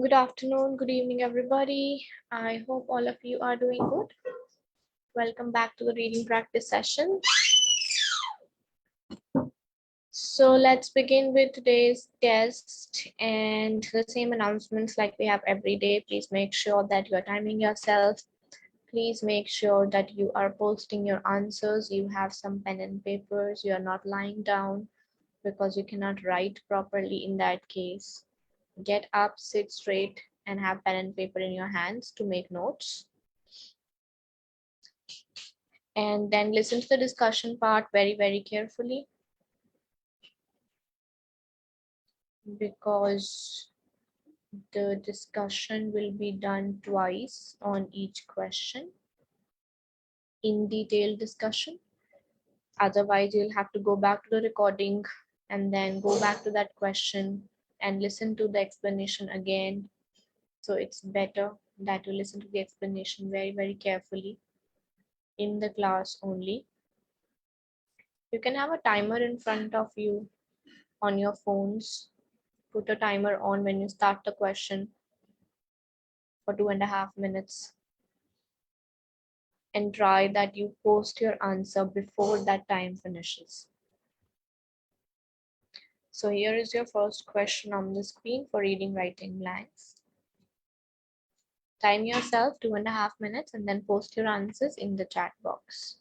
Good afternoon, good evening, everybody. I hope all of you are doing good. Welcome back to the reading practice session. So let's begin with today's test and the same announcements like we have every day. Please make sure that you are timing yourself. Please make sure that you are posting your answers. You have some pen and papers. You are not lying down because you cannot write properly in that case. Get up, sit straight, and have pen and paper in your hands to make notes. And then listen to the discussion part very, very carefully, because the discussion will be done twice on each question in detailed discussion. Otherwise, you'll have to go back to the recording and then go back to that question and listen to the explanation again. So it's better that you listen to the explanation very, very carefully in the class only. You can have a timer in front of you on your phones. Put a timer on when you start the question for 2.5 minutes, and try that you post your answer before that time finishes. So here is your first question on the screen for reading writing blanks. Time yourself 2.5 minutes and then post your answers in the chat box.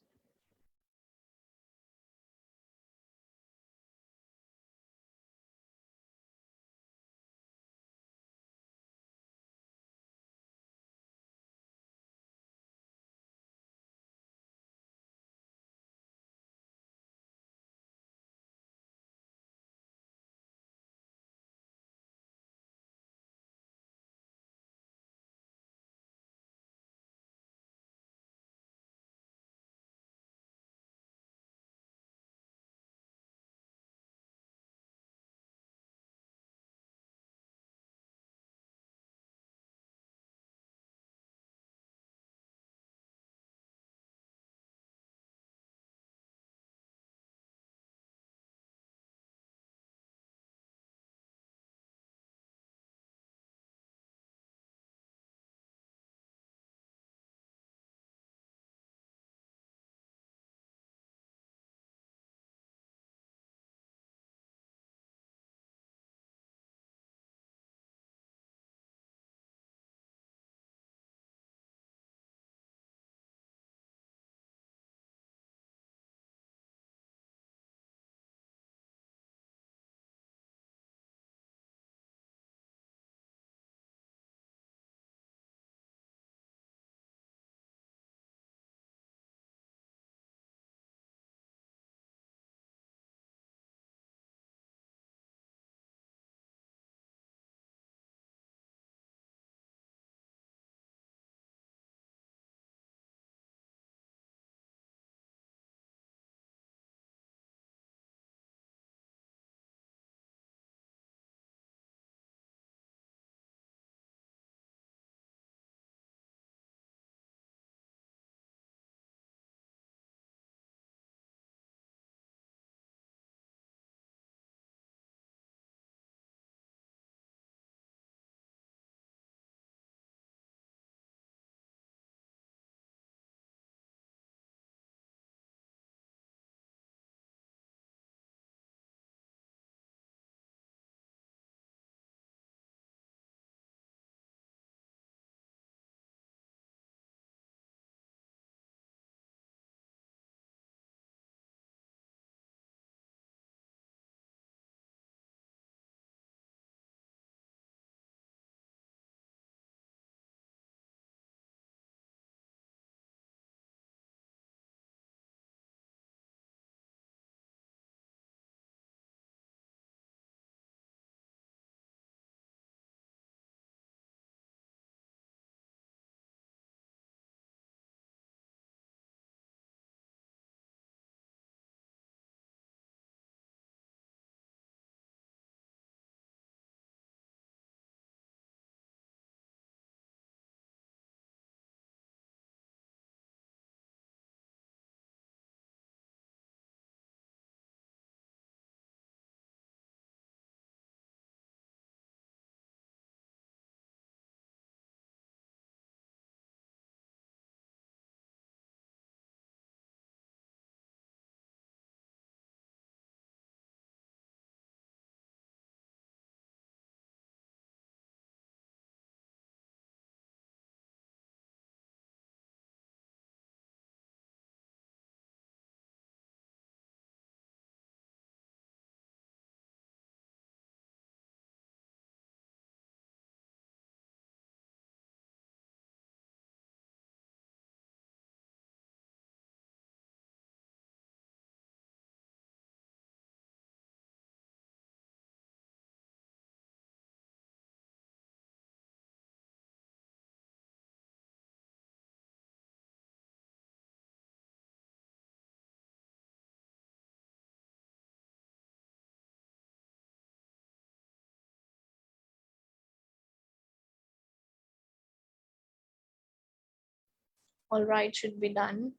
All right, should be done.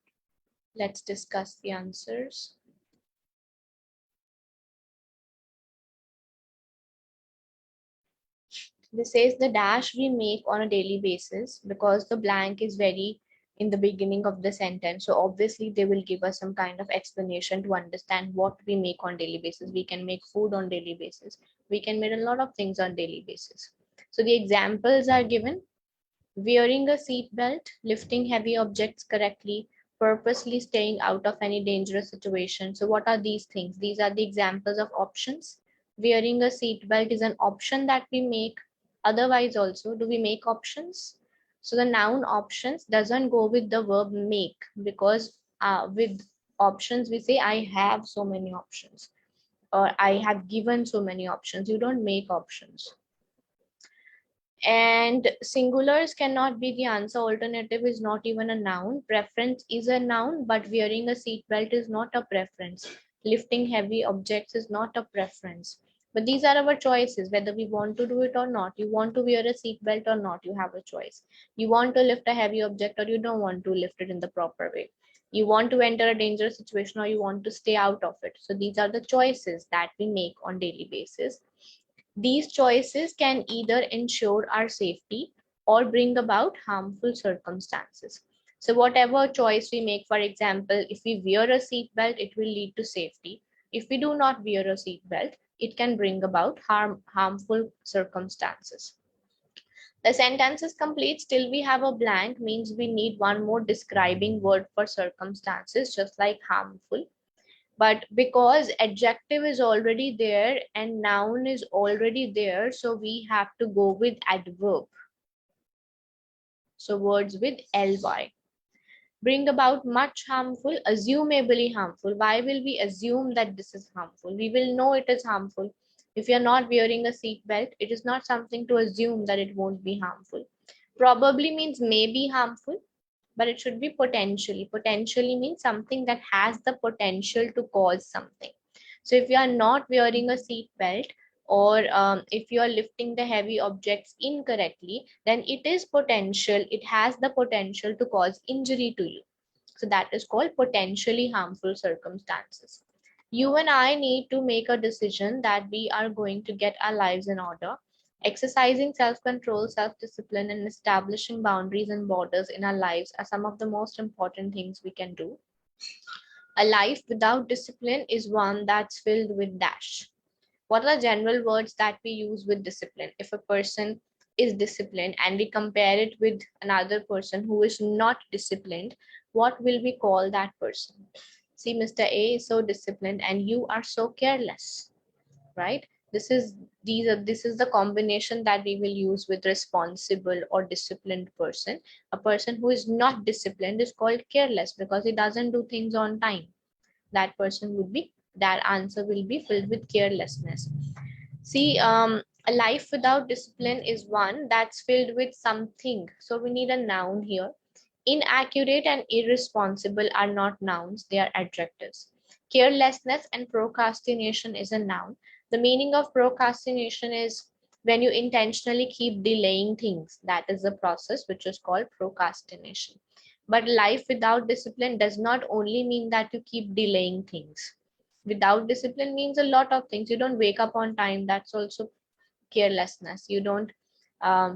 Let's discuss the answers. This says the dash we make on a daily basis, because the blank is very in the beginning of the sentence. So obviously they will give us some kind of explanation to understand what we make on daily basis. We can make food on daily basis. We can make a lot of things on daily basis. So the examples are given: wearing a seat belt, lifting heavy objects correctly, purposely staying out of any dangerous situation. So what are these things? These are the examples of options. Wearing a seat belt is an option that we make. Otherwise also, do we make options? So the noun options doesn't go with the verb make, because with options we say I have so many options, or I have given so many options. You don't make options. And singulars cannot be the answer. Alternative is not even a noun. Preference is a noun, but wearing a seatbelt is not a preference. Lifting heavy objects is not a preference. But these are our choices, whether we want to do it or not. You want to wear a seatbelt or not, you have a choice. You want to lift a heavy object or you don't want to lift it in the proper way. You want to enter a dangerous situation or you want to stay out of it. So these are the choices that we make on daily basis. These choices can either ensure our safety or bring about harmful circumstances. So whatever choice we make, for example, if we wear a seat belt, it will lead to safety. If we do not wear a seat belt, it can bring about harmful circumstances. The sentence is complete, still we have a blank, means we need one more describing word for circumstances, just like harmful. But because adjective is already there and noun is already there, so we have to go with adverb. So words with ly. Bring about much harmful, assumably harmful. Why will we assume that this is harmful? We will know it is harmful. If you're not wearing a seat belt, it is not something to assume that it won't be harmful. Probably means may be harmful, but it should be potentially. Potentially means something that has the potential to cause something. So if you are not wearing a seat belt, or if you are lifting the heavy objects incorrectly, then it is potential, it has the potential to cause injury to you. So that is called potentially harmful circumstances. You and I need to make a decision that we are going to get our lives in order. Exercising self-control, self-discipline, and establishing boundaries and borders in our lives are some of the most important things we can do. A life without discipline is one that's filled with dash. What are the general words that we use with discipline? If a person is disciplined and we compare it with another person who is not disciplined, what will we call that person? See, Mr. A is so disciplined and you are so careless, right? This is the combination that we will use with responsible or disciplined person. A person who is not disciplined is called careless because he doesn't do things on time. That person would be, that answer will be filled with carelessness. See, a life without discipline is one that's filled with something. So we need a noun here. Inaccurate and irresponsible are not nouns, they are adjectives. Carelessness and procrastination is a noun. The meaning of procrastination is when you intentionally keep delaying things. That is the process which is called procrastination. But life without discipline does not only mean that you keep delaying things. Without discipline means a lot of things. You don't wake up on time. That's also carelessness. You don't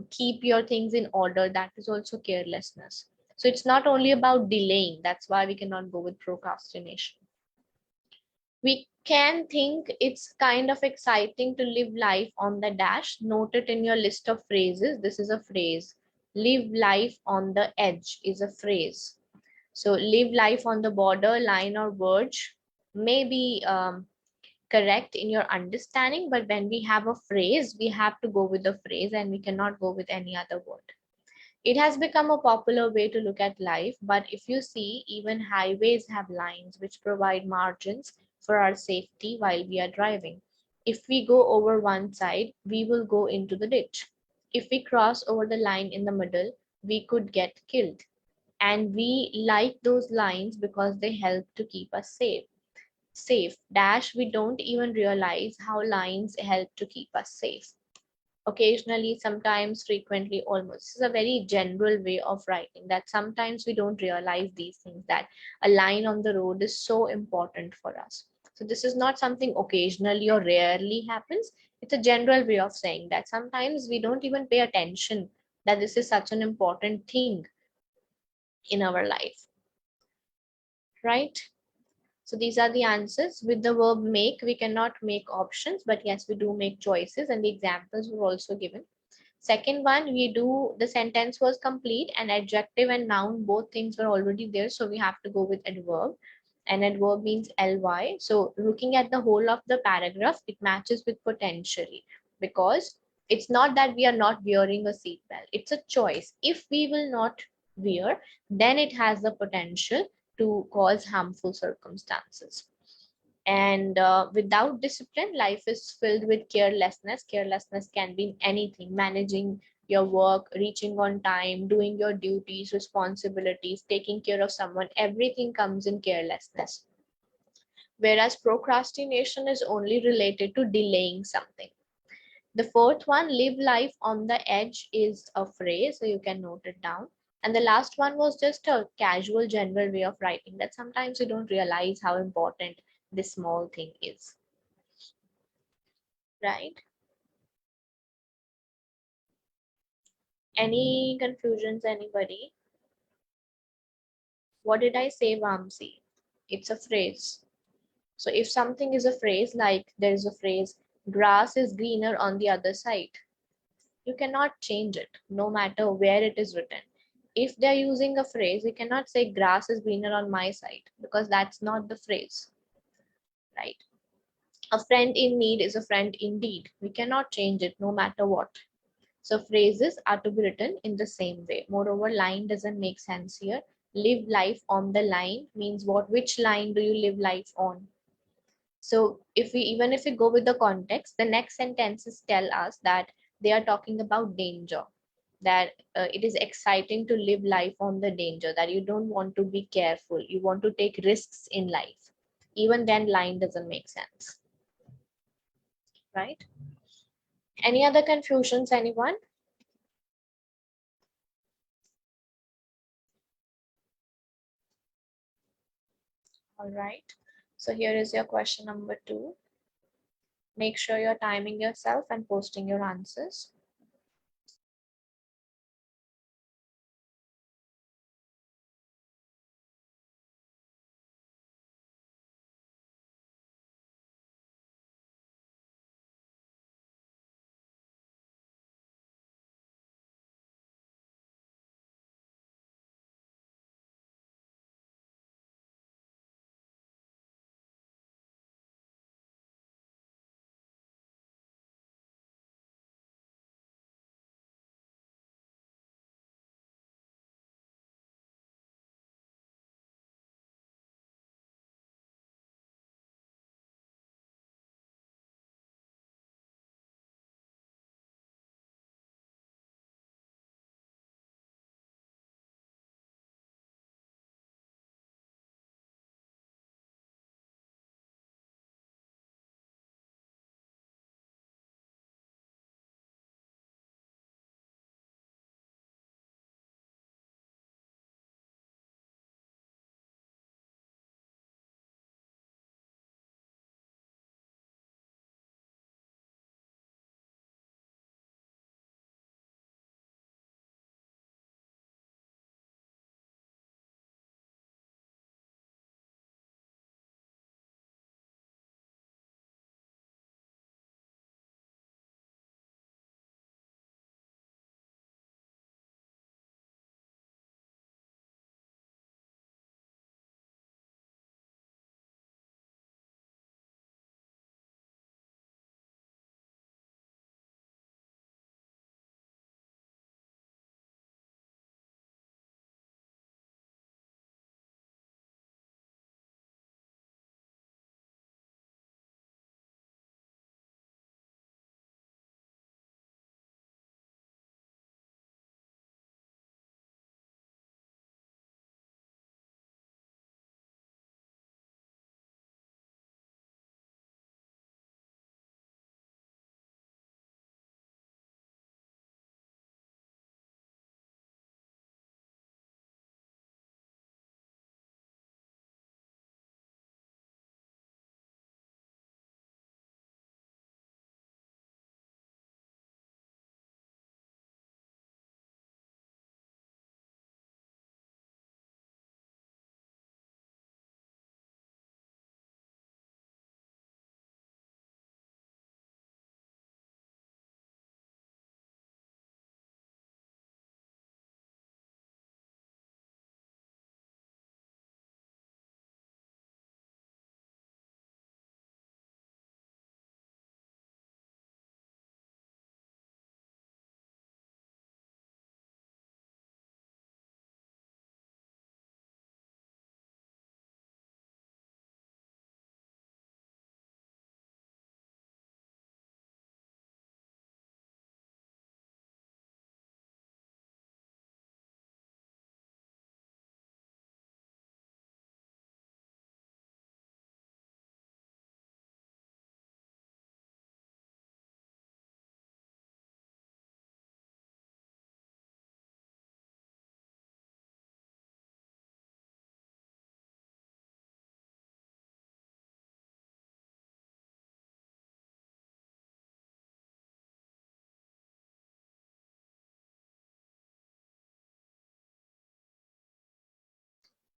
keep your things in order. That is also carelessness. So it's not only about delaying. That's why we cannot go with procrastination. We can think it's kind of exciting to live life on the dash. Note it in your list of phrases. This is a phrase. Live life on the edge is a phrase. So live life on the border, line, or verge may be correct in your understanding, but when we have a phrase, we have to go with the phrase and we cannot go with any other word. It has become a popular way to look at life, but if you see, even highways have lines which provide margins for our safety while we are driving. If we go over one side, we will go into the ditch. If we cross over the line in the middle, we could get killed. And we like those lines because they help to keep us safe dash we don't even realize how lines help to keep us safe. occasionally, sometimes, frequently, almost. This is a very general way of writing that sometimes we don't realize these things, that a line on the road is so important for us. So this is not something occasionally or rarely happens. It's a general way of saying that sometimes we don't even pay attention that this is such an important thing in our life, right? So these are the answers. With the verb make, we cannot make options, but yes, we do make choices, and the examples were also given. Second one, we do, the sentence was complete and adjective and noun, both things were already there. So we have to go with adverb, and adverb means ly. So looking at the whole of the paragraph, it matches with potentially, because it's not that we are not wearing a seatbelt. It's a choice. If we will not wear, then it has the potential to cause harmful circumstances. And without discipline, life is filled with carelessness. Carelessness can be anything: managing your work, reaching on time, doing your duties, responsibilities, taking care of someone. Everything comes in carelessness. Whereas procrastination is only related to delaying something. The fourth one, live life on the edge, is a phrase, so you can note it down. And the last one was just a casual, general way of writing that sometimes you don't realize how important this small thing is, right? Any confusions, anybody? What did I say, Vamsi? It's a phrase. So if something is a phrase, like there is a phrase, grass is greener on the other side, you cannot change it no matter where it is written. If they're using a phrase, you cannot say grass is greener on my side, because that's not the phrase, right? A friend in need is a friend indeed. We cannot change it no matter what. So phrases are to be written in the same way. Moreover, line doesn't make sense here. Live life on the line means what? Which line do you live life on? So even if we go with the context, the next sentences tell us that they are talking about danger, that it is exciting to live life on the danger, that you don't want to be careful, you want to take risks in life. Even then, line doesn't make sense, right? Any other confusions, anyone? All right. So here is your question number 2. Make sure you're timing yourself and posting your answers.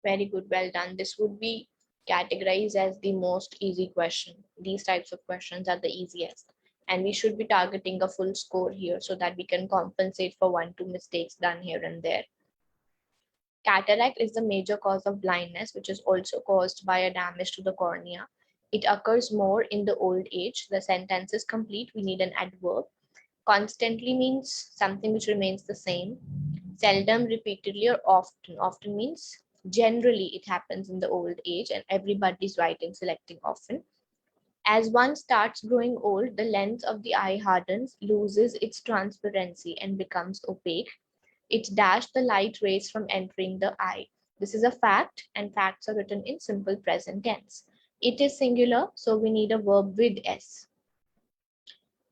Very good, well done. This would be categorized as the most easy question. These types of questions are the easiest. And we should be targeting a full score here so that we can compensate for 1-2 mistakes done here and there. Cataract is the major cause of blindness, which is also caused by a damage to the cornea. It occurs more in the old age. The sentence is complete. We need an adverb. Constantly means something which remains the same. Seldom, repeatedly, or often. Often means generally it happens in the old age, and everybody's writing selecting often. As one starts growing old, the lens of the eye hardens, loses its transparency, and becomes opaque. It dashed the light rays from entering the eye. This is a fact, and facts are written in simple present tense. It is singular, so we need a verb with S.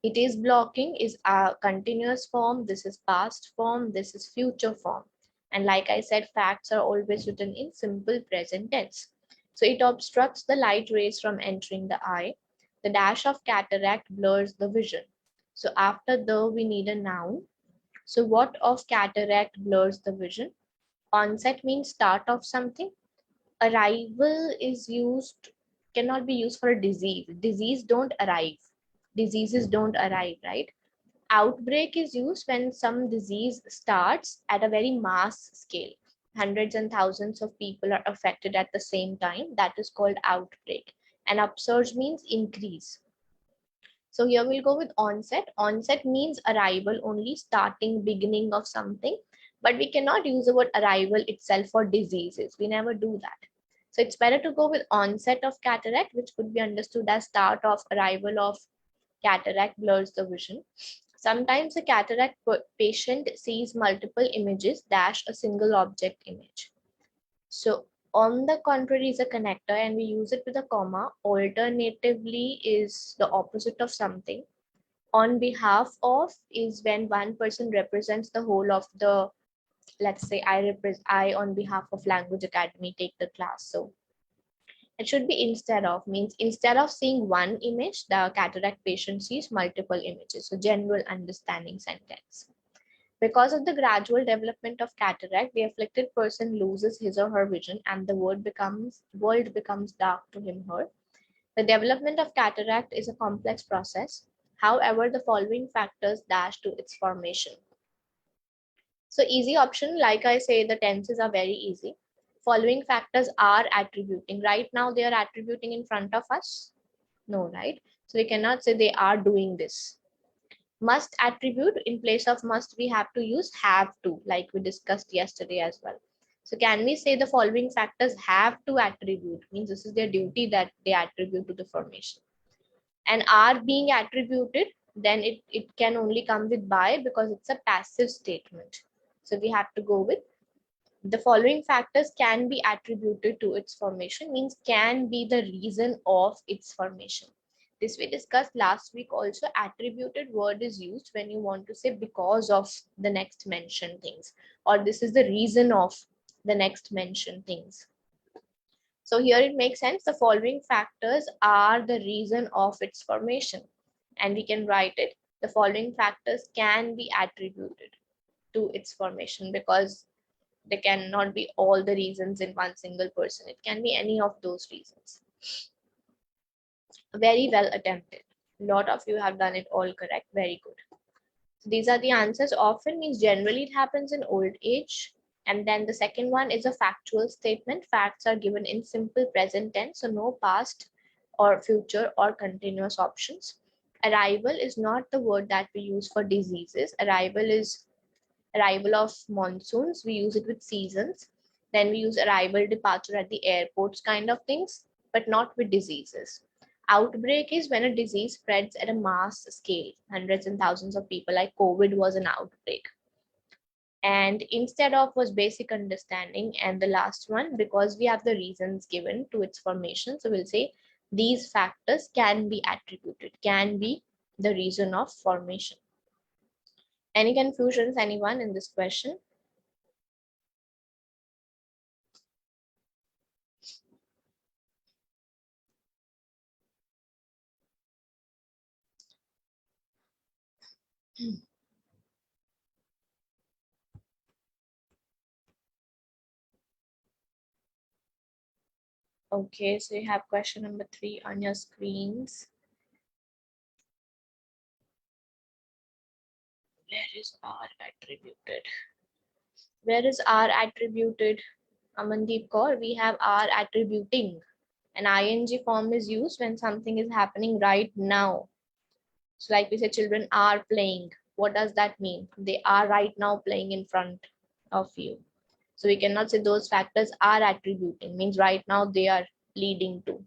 It is blocking is a continuous form. This is past form. This is future form. And like I said, facts are always written in simple present tense. So it obstructs the light rays from entering the eye. The dash of cataract blurs the vision. So after the, we need a noun. So what of cataract blurs the vision? Onset means start of something. Arrival is used, cannot be used for a disease. Disease don't arrive. Diseases don't arrive, right? Outbreak is used when some disease starts at a very mass scale. Hundreds and thousands of people are affected at the same time. That is called outbreak. And upsurge means increase. So here we'll go with onset. Onset means arrival, only starting, beginning of something. But we cannot use the word arrival itself for diseases. We never do that. So it's better to go with onset of cataract, which could be understood as start of arrival of cataract blurs the vision. Sometimes a cataract patient sees multiple images dash a single object image. So on the contrary is a connector and we use it with a comma. Alternatively is the opposite of something. On behalf of is when one person represents the whole of the, let's say I on behalf of Language Academy take the class. So it should be instead of, means instead of seeing one image, the cataract patient sees multiple images. So general understanding sentence. Because of the gradual development of cataract, the afflicted person loses his or her vision and the world becomes dark to him or her. The development of cataract is a complex process. However, the following factors dash to its formation. So easy option, like I say, the tenses are very easy. Following factors are attributing. Right now they are attributing in front of us. No, right? So we cannot say they are doing this. Must attribute, in place of must we have to use have to, like we discussed yesterday as well. So can we say the following factors have to attribute, means this is their duty that they attribute to the formation. And are being attributed, then it can only come with by because it's a passive statement. So we have to go with the following factors can be attributed to its formation, means can be the reason of its formation. This we discussed last week also. Attributed word is used when you want to say because of the next mentioned things, or this is the reason of the next mentioned things. So here it makes sense. The following factors are the reason of its formation. And we can write it. The following factors can be attributed to its formation because there cannot be all the reasons in one single person. It can be any of those reasons. Very well attempted. A lot of you have done it all correct. Very good. So these are the answers. Often means generally it happens in old age. And then the second one is a factual statement. Facts are given in simple present tense, so no past or future or continuous options. Arrival is not the word that we use for diseases. Arrival is arrival of monsoons. We use it with seasons. Then we use arrival, departure at the airports kind of things, but not with diseases. Outbreak is when a disease spreads at a mass scale. Hundreds and thousands of people, like COVID was an outbreak. And instead of was basic understanding. And the last one, because we have the reasons given to its formation. So we'll say these factors can be attributed, can be the reason of formation. Any confusions, anyone in this question? Okay, so you have question number 3 on your screens. Where is R attributed? Where is R attributed? Amandeep Kaur, we have R attributing. An ing form is used when something is happening right now. So like we say, children are playing. What does that mean? They are right now playing in front of you. So we cannot say those factors are attributing, means right now they are leading to.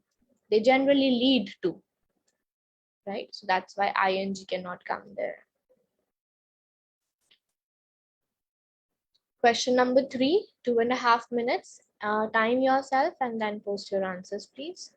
They generally lead to, right? So that's why ing cannot come there. Question number 3, 2.5 minutes. Time yourself and then post your answers, please.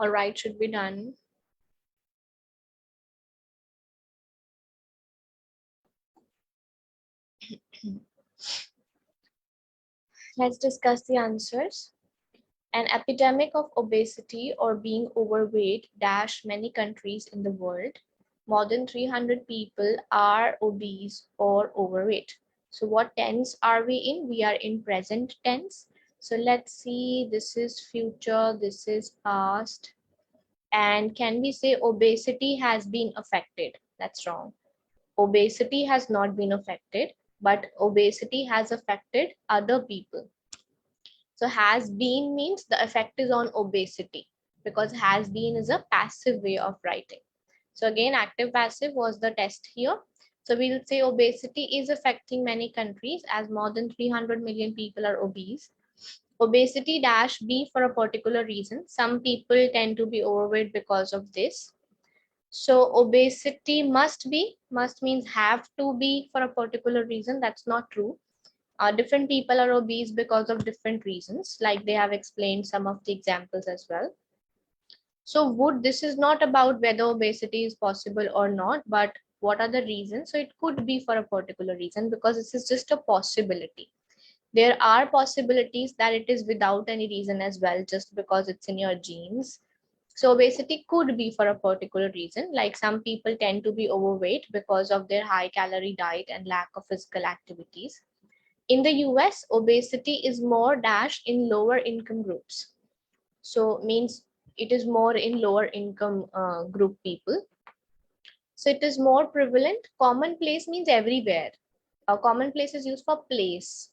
All right, should be done. Let's discuss the answers. An epidemic of obesity or being overweight dash many countries in the world. More than 300 people are obese or overweight. So what tense are we in? We are in present tense. So let's see, this is future, this is past. And can we say obesity has been affected? That's wrong. Obesity has not been affected, but obesity has affected other people. So has been means the effect is on obesity, because has been is a passive way of writing. So again, active passive was the test here. So we'll say obesity is affecting many countries as more than 300 million people are obese. Obesity dash be for a particular reason. Some people tend to be overweight because of this. So obesity must means have to be for a particular reason. That's not true. Different people are obese because of different reasons, like they have explained some of the examples as well. So this is not about whether obesity is possible or not, but what are the reasons? So it could be for a particular reason, because this is just a possibility. There are possibilities that it is without any reason as well, just because it's in your genes. So obesity could be for a particular reason, like some people tend to be overweight because of their high calorie diet and lack of physical activities. In the US, obesity is more dash in lower income groups. So means it is more in lower income group people. So it is more prevalent. Commonplace means everywhere. Commonplace is used for place.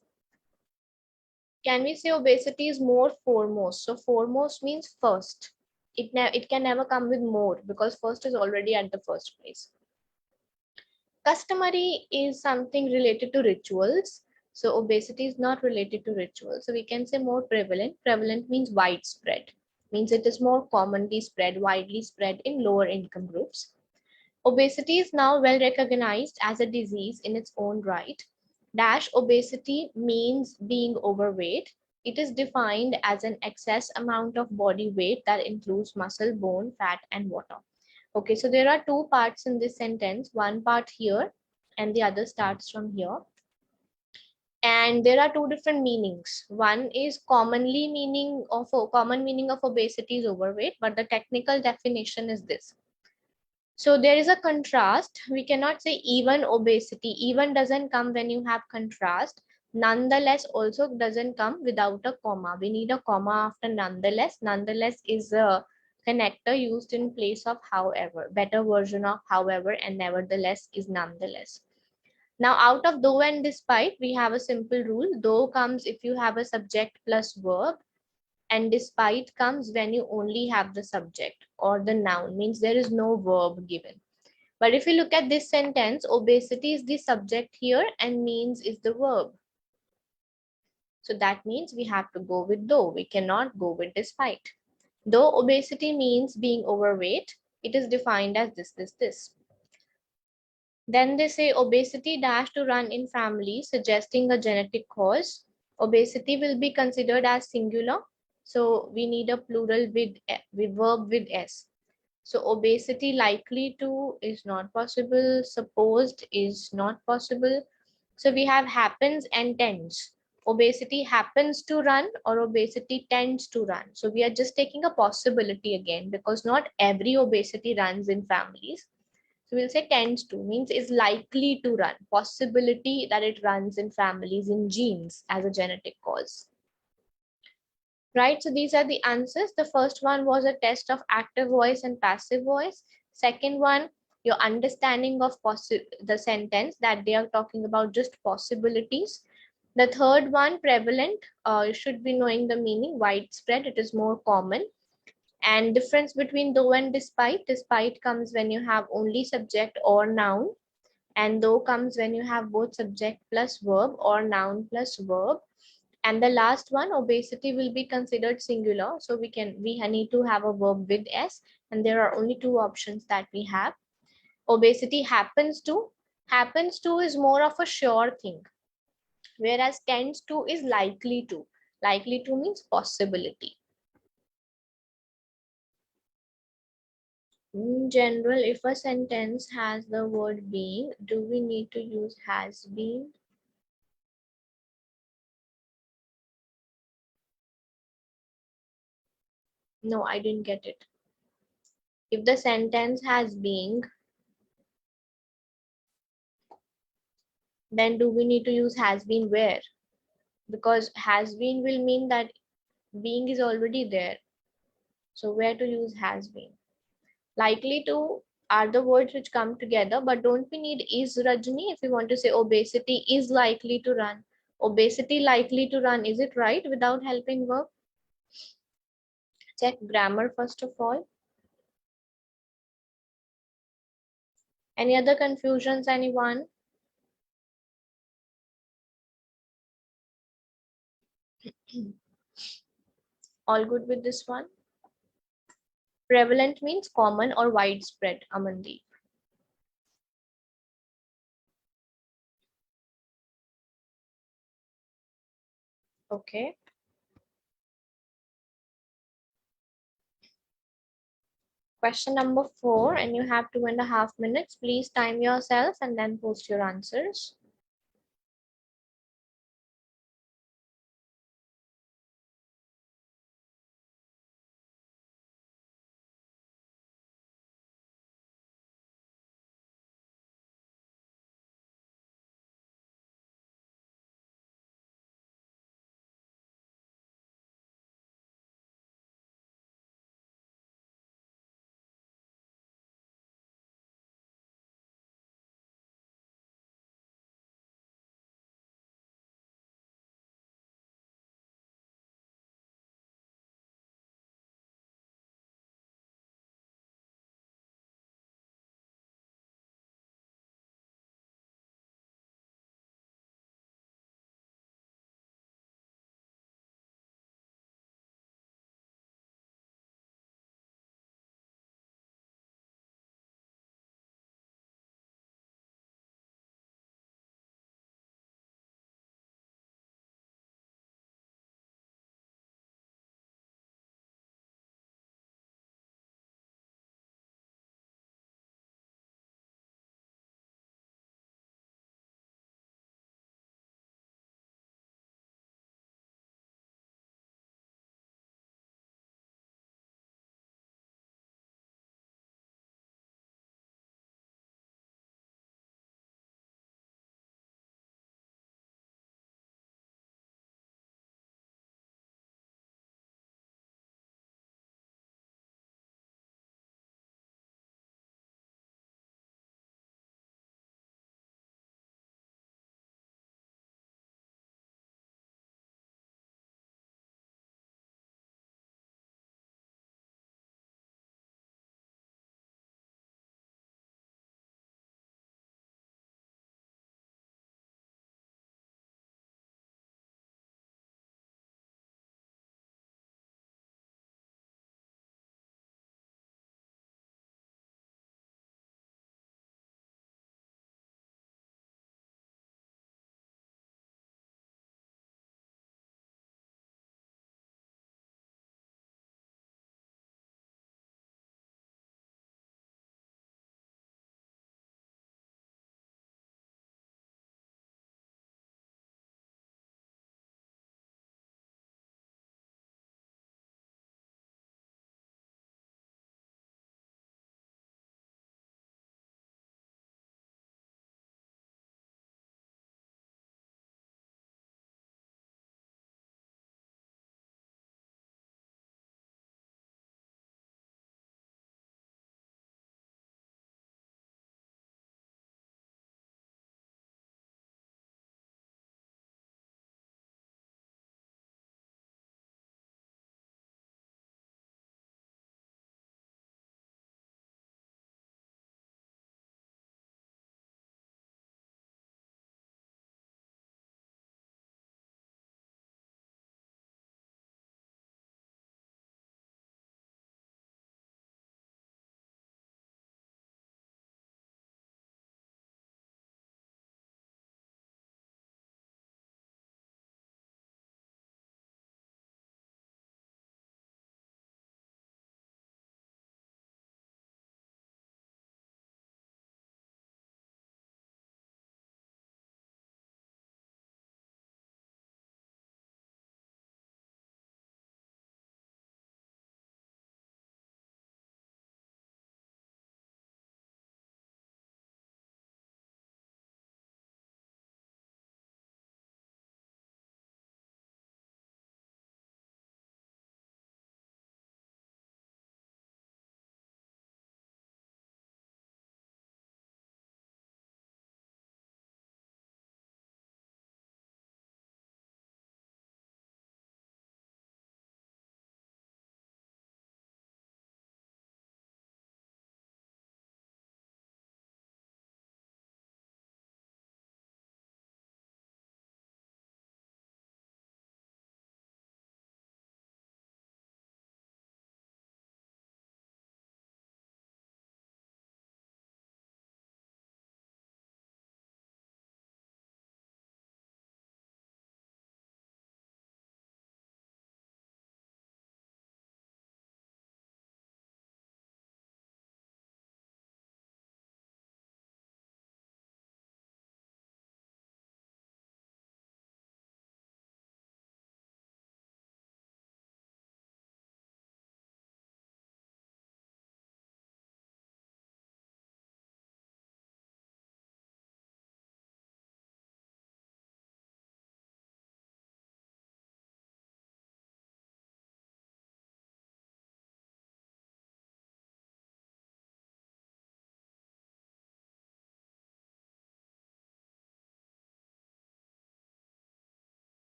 Can we say obesity is more foremost? So foremost means first. It can never come with more, because first is already at the first place. Customary is something related to rituals. So obesity is not related to rituals. So we can say more prevalent. Prevalent means widespread. Means it is more commonly spread, widely spread in lower income groups. Obesity is now well recognized as a disease in its own right. Dash obesity means being overweight. It is defined as an excess amount of body weight that includes muscle, bone, fat, and water. Okay, so there are two parts in this sentence, one part here and the other starts from here. And there are two different meanings. One is common meaning of obesity is overweight, but the technical definition is this. So there is a contrast. We cannot say even obesity. Even doesn't come when you have contrast. Nonetheless also doesn't come without a comma. We need a comma after nonetheless. Nonetheless is a connector used in place of however. Better version of however, and nevertheless is nonetheless. Now out of though and despite, we have a simple rule. Though comes if you have a subject plus verb, and despite comes when you only have the subject or the noun, means there is no verb given. But if you look at this sentence, obesity is the subject here and means is the verb. So that means we have to go with though. We cannot go with despite. Though obesity means being overweight, it is defined as this. Then they say obesity dash to run in families, suggesting a genetic cause. Obesity will be considered as singular. So we need a plural with verb with s. So obesity likely to is not possible. Supposed is not possible. So we have happens and tends. Obesity happens to run or obesity tends to run. So we are just taking a possibility again, because not every obesity runs in families. So we'll say tends to means is likely to run. Possibility that it runs in families in genes as a genetic cause. Right, so these are the answers. The first one was a test of active voice and passive voice. Second one, your understanding of the sentence, that they are talking about just possibilities. The third one, prevalent, you should be knowing the meaning. Widespread, it is more common. And difference between though and despite. Despite comes when you have only subject or noun, and though comes when you have both subject plus verb or noun plus verb. And the last one, obesity will be considered singular. So we need to have a verb with s, and there are only two options that we have. Obesity happens to is more of a sure thing, whereas tends to is likely to. Likely to means possibility. In general, if a sentence has the word being, do we need to use has been? No, I didn't get it. If the sentence has being, then do we need to use has been where? Because has been will mean that being is already there. So where to use has been? Likely to are the words which come together, but don't we need is Rajni if we want to say obesity is likely to run? Obesity likely to run, is it right without helping verb? Check grammar first of all. Any other confusions, anyone? All good with this one? Prevalent means common or widespread, Amandeep. Okay. Question number 4, and you have 2.5 minutes. Please time yourself and then post your answers.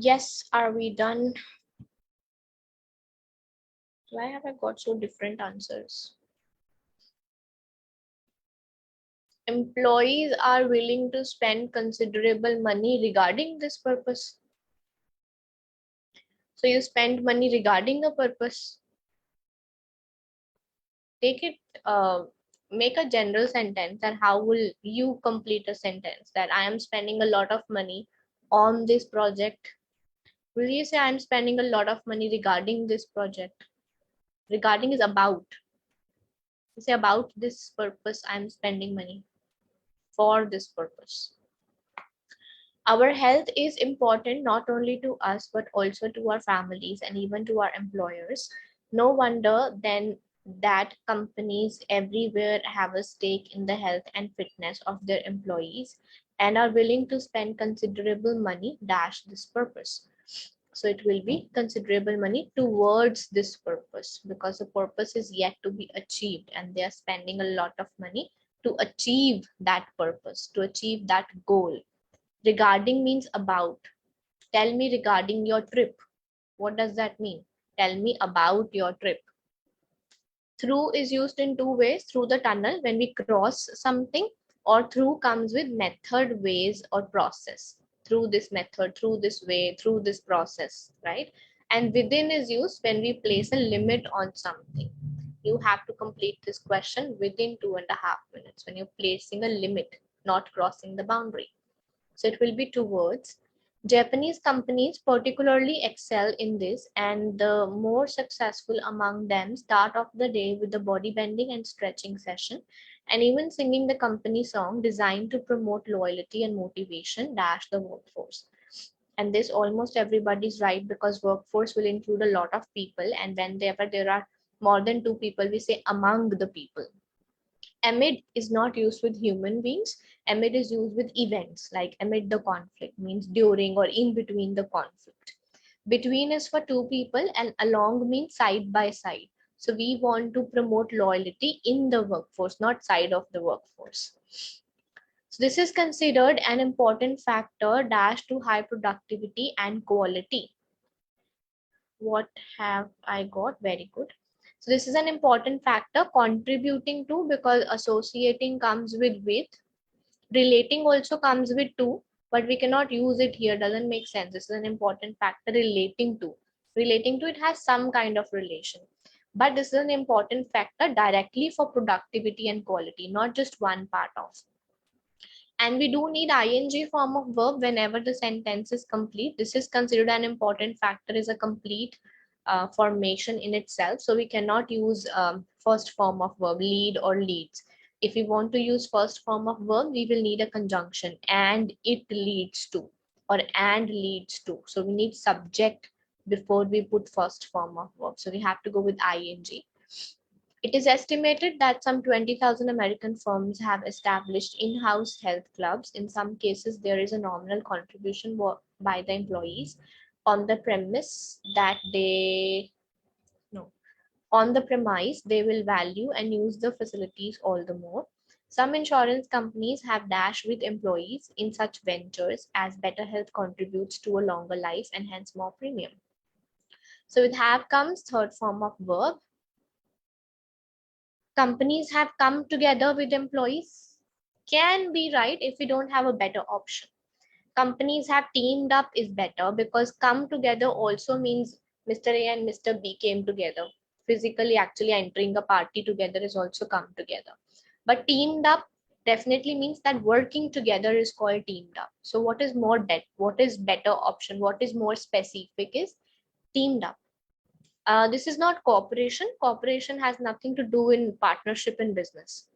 Yes, are we done? Why have I got so different answers? Employees are willing to spend considerable money regarding this purpose. So you spend money regarding a purpose. Take it, make a general sentence, and how will you complete a sentence that I am spending a lot of money on this project? Will you say I'm spending a lot of money regarding this project? Regarding is about. You say about this purpose, I'm spending money for this purpose. Our health is important not only to us, but also to our families and even to our employers. No wonder then that companies everywhere have a stake in the health and fitness of their employees and are willing to spend considerable money dash this purpose. So it will be considerable money towards this purpose because the purpose is yet to be achieved and they are spending a lot of money to achieve that purpose, to achieve that goal. Regarding means about. Tell me regarding your trip. What does that mean? Tell me about your trip. Through is used in two ways. Through the tunnel when we cross something, or through comes with method, ways, or process. Through this method, through this way, through this process, right? And within is used when we place a limit on something. You have to complete this question within 2.5 minutes when you're placing a limit, not crossing the boundary. So it will be two words. Japanese companies particularly excel in this, and the more successful among them start off the day with the body bending and stretching session, and even singing the company song designed to promote loyalty and motivation dash the workforce. And this almost everybody's right, because workforce will include a lot of people, and whenever there are more than two people, we say among the people. Amid is not used with human beings. Amid is used with events, like amid the conflict means during or in between the conflict. Between is for two people, and along means side by side. So we want to promote loyalty in the workforce, not side of the workforce. So this is considered an important factor dash to high productivity and quality. What have I got? Very good. So this is an important factor contributing to, because associating comes with, relating also comes with to, but we cannot use it here, doesn't make sense. This is an important factor relating to. Relating to, it has some kind of relation. But this is an important factor directly for productivity and quality, not just one part of. And we do need ing form of verb whenever the sentence is complete. This is considered an important factor, is a complete formation in itself. So we cannot use first form of verb, lead or leads. If we want to use first form of verb, we will need a conjunction, and it leads to, or and leads to. So we need subject before we put first form of verb. So we have to go with ing. It is estimated that some 20,000 American firms have established in-house health clubs. In some cases, there is a nominal contribution by the employees on the premise that they, no, on the premise they will value and use the facilities all the more. Some insurance companies have dashed with employees in such ventures, as better health contributes to a longer life and hence more premium. So with have comes third form of verb. Companies have come together with employees can be right if we don't have a better option. Companies have teamed up is better, because come together also means Mr. A and Mr. B came together. Physically actually entering a party together is also come together. But teamed up definitely means that working together is called teamed up. So what is more what is better option? What is more specific is teamed up. This is not cooperation. Cooperation has nothing to do in partnership in business.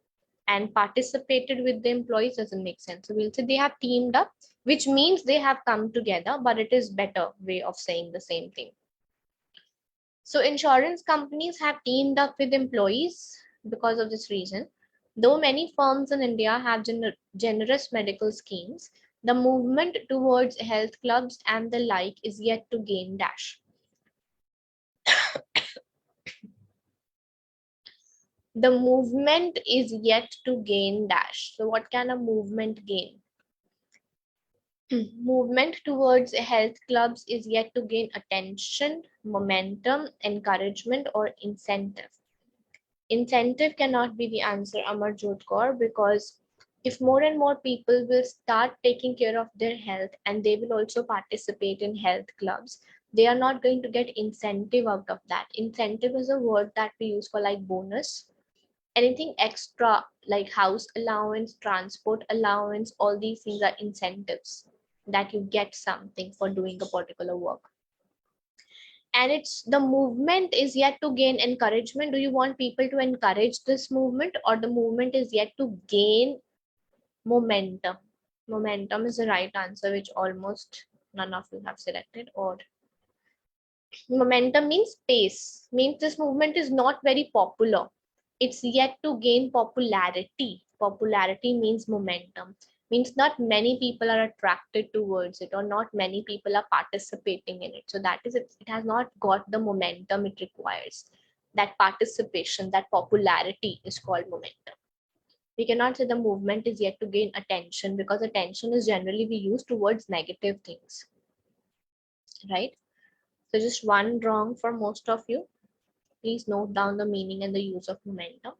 And participated with the employees doesn't make sense. So we'll say they have teamed up, which means they have come together, but it is better way of saying the same thing. So insurance companies have teamed up with employees because of this reason. Though many firms in India have generous medical schemes, the movement towards health clubs and the like is yet to gain dash. The movement is yet to gain dash. So what can a movement gain? Movement towards health clubs is yet to gain attention, momentum, encouragement, or incentive. Incentive cannot be the answer, Amarjot Kaur, because if more and more people will start taking care of their health and they will also participate in health clubs, they are not going to get incentive out of that. Incentive is a word that we use for like bonus. Anything extra like house allowance, transport allowance, all these things are incentives that you get something for doing a particular work. And it's the movement is yet to gain encouragement. Do you want people to encourage this movement, or the movement is yet to gain momentum? Momentum is the right answer, which almost none of you have selected. Or momentum means pace, means this movement is not very popular. It's yet to gain popularity. Popularity means momentum, means not many people are attracted towards it, or not many people are participating in it. So that is it, it has not got the momentum it requires. That participation, that popularity is called momentum. We cannot say the movement is yet to gain attention, because attention is generally we use towards negative things, right? So just one wrong for most of you. Please note down the meaning and the use of momentum.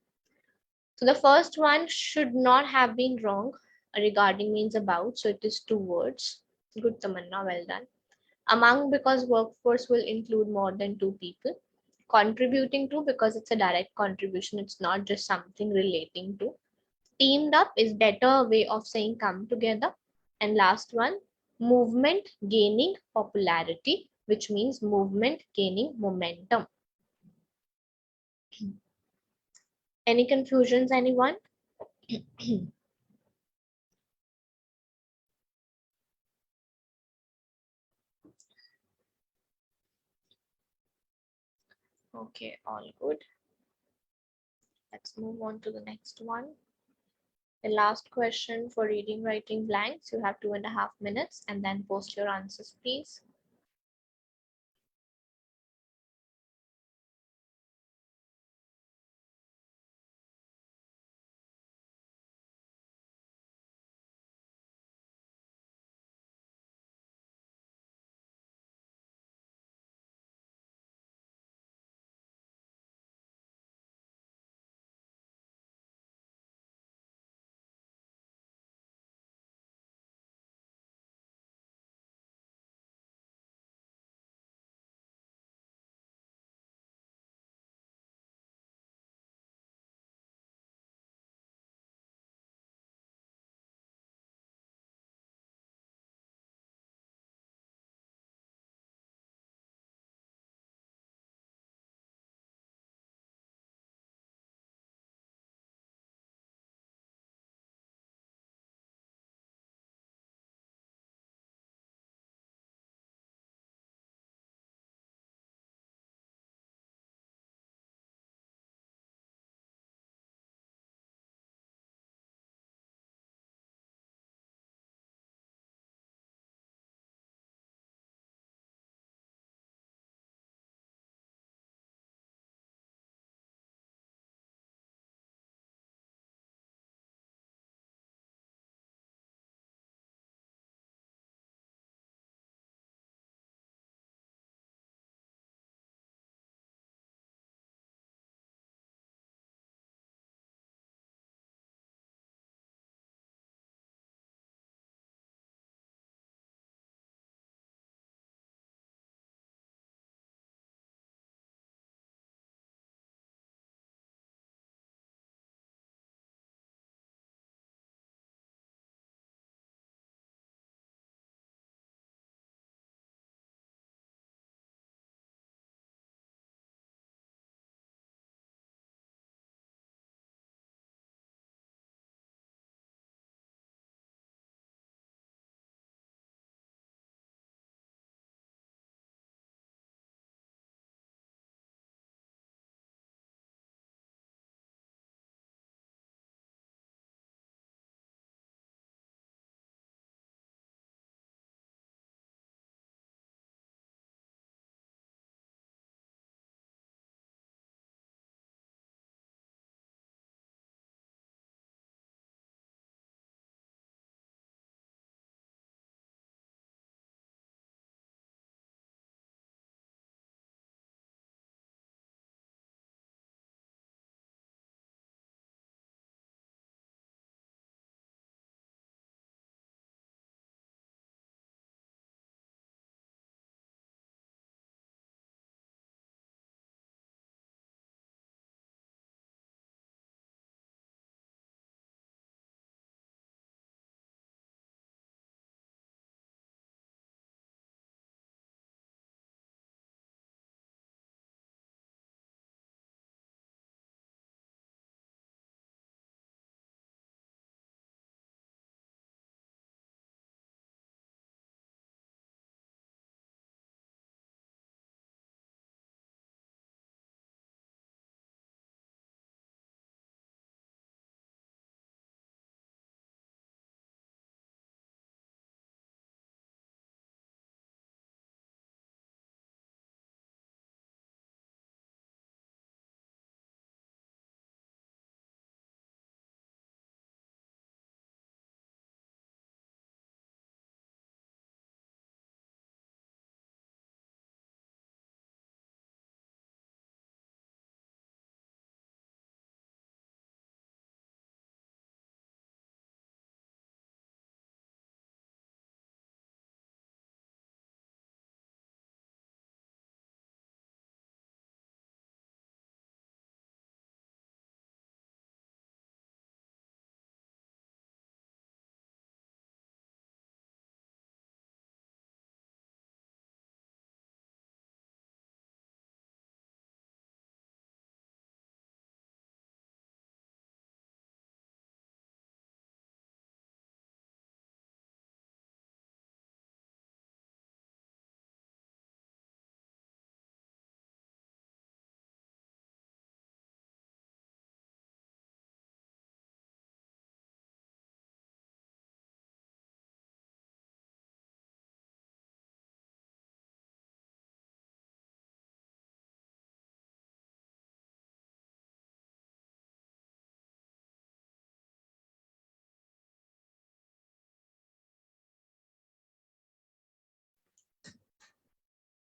So the first one should not have been wrong. Regarding means about, so it is two words. Good, Tamanna, well done. Among, because workforce will include more than two people. Contributing to, because it's a direct contribution, it's not just something relating to. Teamed up is better way of saying come together. And last one, movement gaining popularity, which means movement gaining momentum. Any confusions, anyone? Okay, all good. Let's move on to the next one. The last question for reading writing blanks. You have 2.5 minutes, and then post your answers, please.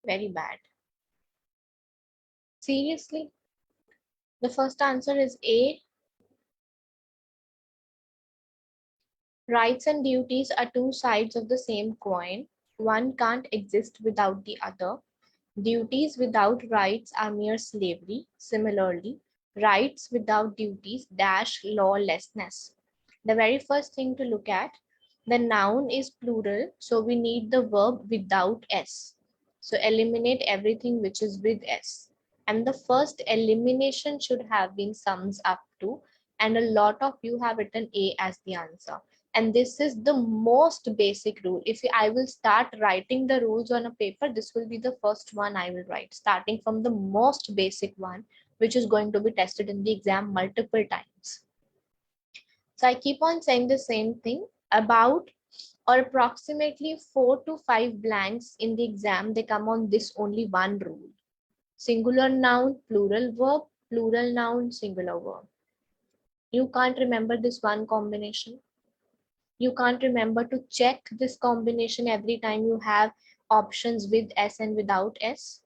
Very bad. Seriously? The first answer is A. Rights and duties are two sides of the same coin. One can't exist without the other. Duties without rights are mere slavery. Similarly, rights without duties dash lawlessness. The very first thing to look at, the noun is plural, so we need the verb without s. So eliminate everything which is with s. And the first elimination should have been sums up to, and a lot of you have written A as the answer. And this is the most basic rule. If I will start writing the rules on a paper, this will be the first one I will write, starting from the most basic one, which is going to be tested in the exam multiple times. So I keep on saying the same thing. About or approximately 4 to 5 blanks in the exam, they come on this only one rule. Singular noun, plural verb, plural noun, singular verb. You can't remember this one combination. You can't remember to check this combination every time you have options with S and without S.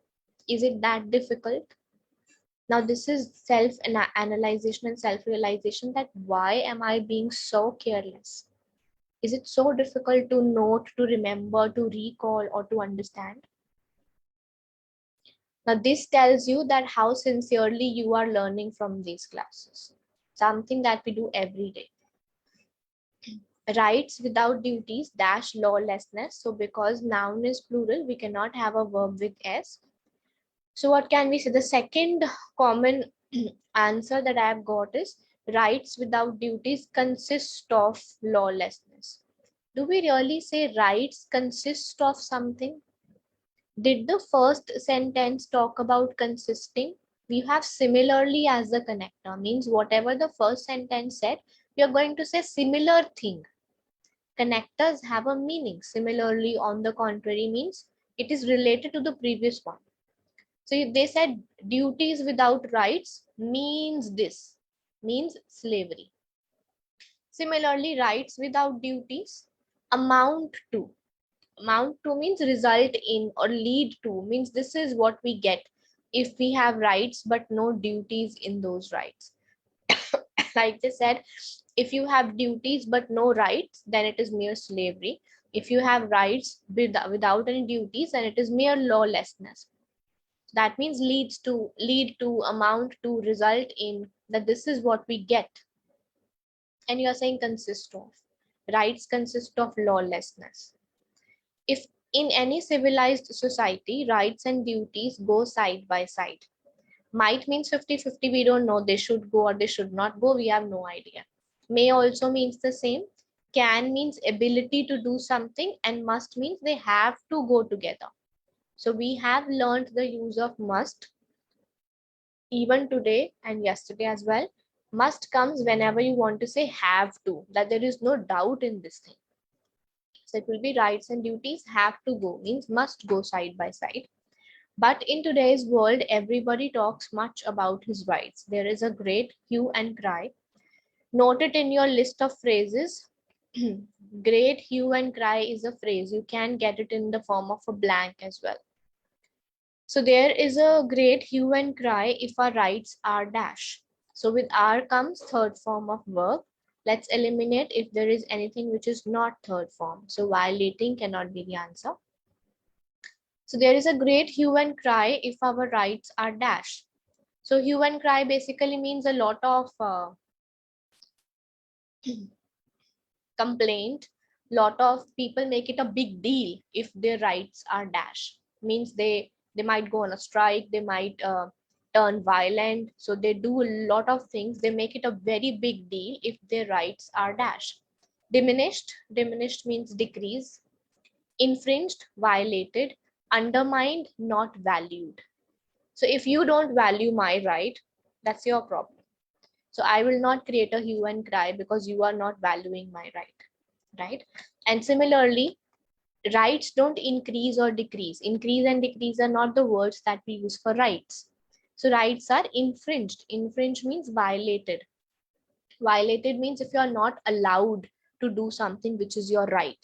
Is it that difficult? Now this is self-analyzation and self-realization, that why am I being so careless? Is it so difficult to note, to remember, to recall, or to understand? Now this tells you that how sincerely you are learning from these classes. Something that we do every day. Rights without duties dash lawlessness. So because noun is plural, we cannot have a verb with S. So what can we say? The second common answer that I have got is rights without duties consist of lawlessness. Do we really say rights consist of something? Did the first sentence talk about consisting? We have similarly as the connector, means whatever the first sentence said, we are going to say similar thing. Connectors have a meaning. Similarly, on the contrary, means it is related to the previous one. So if they said duties without rights means this, means slavery. Similarly, rights without duties amount to. Amount to means result in or lead to, means this is what we get if we have rights but no duties in those rights. Like they said, if you have duties but no rights, then it is mere slavery. If you have rights without any duties, then it is mere lawlessness. That means lead to, amount to, result in, that this is what we get. And you are saying consist of. Rights consist of lawlessness. If in any civilized society, rights and duties go side by side. Might means 50-50, we don't know, they should go or they should not go, we have no idea. May also means the same. Can means ability to do something, and must means they have to go together. So we have learned the use of must even today and yesterday as well. Must comes whenever you want to say have to, that there is no doubt in this thing. So it will be rights and duties have to go, means must go side by side. But in today's world, everybody talks much about his rights. There is a great hue and cry. Note it in your list of phrases. Great hue and cry is a phrase. You can get it in the form of a blank as well. So there is a great hue and cry if our rights are dash. So with are comes third form of verb. Let's eliminate if there is anything which is not third form. So violating cannot be the answer. So there is a great hue and cry if our rights are dash. So hue and cry basically means a lot of complaint. Lot of people make it a big deal if their rights are dash. Means they might go on a strike, they might turn violent. So they do a lot of things. They make it a very big deal if their rights are dash. Diminished means decrease. Infringed, violated. Undermined, not valued. So if you don't value my right, that's your problem. So I will not create a hue and cry because you are not valuing my right? And similarly, rights don't increase or decrease. Increase and decrease are not the words that we use for rights. So rights are infringed. Infringed means violated. Violated means if you are not allowed to do something which is your right.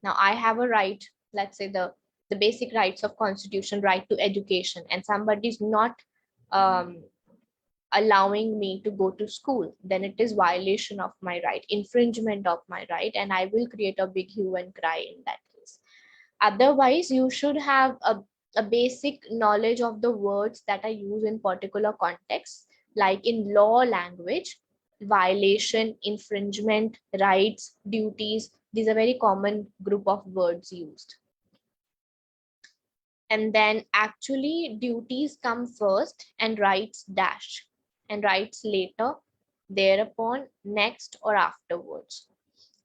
Now I have a right, let's say the the basic rights of constitution, right to education, and somebody is not um, allowing me to go to school, then it is violation of my right, infringement of my right, and I will create a big hue and cry in that case. Otherwise, you should have a basic knowledge of the words that are used in particular contexts, like in law language, violation, infringement, rights, duties. These are very common group of words used. And then actually duties come first and rights dash, and rights later, thereupon, next, or afterwards.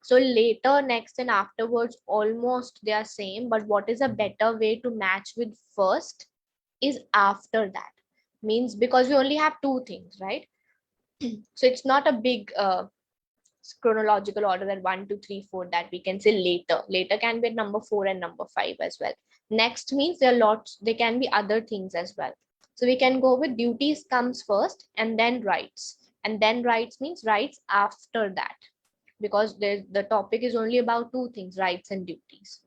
So later, next, and afterwards almost they are same, but what is a better way to match with first is after that. Means because we only have two things, right? So it's not a big chronological order that 1, 2, 3, 4 that we can say later. Later can be number 4 and number 5 as well. Next means there are lots, there can be other things as well. So we can go with duties comes first and then rights. And then rights means rights after that, because the topic is only about two things, rights and duties.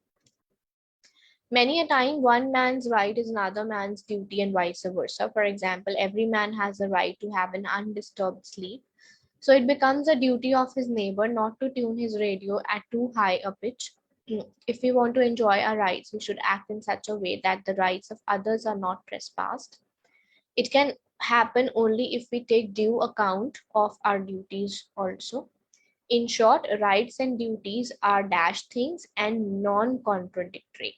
Many a time, one man's right is another man's duty and vice versa. For example, every man has a right to have an undisturbed sleep. So it becomes a duty of his neighbor not to tune his radio at too high a pitch. If we want to enjoy our rights, we should act in such a way that the rights of others are not trespassed. It can happen only if we take due account of our duties also. In short, rights and duties are dash things and non-contradictory.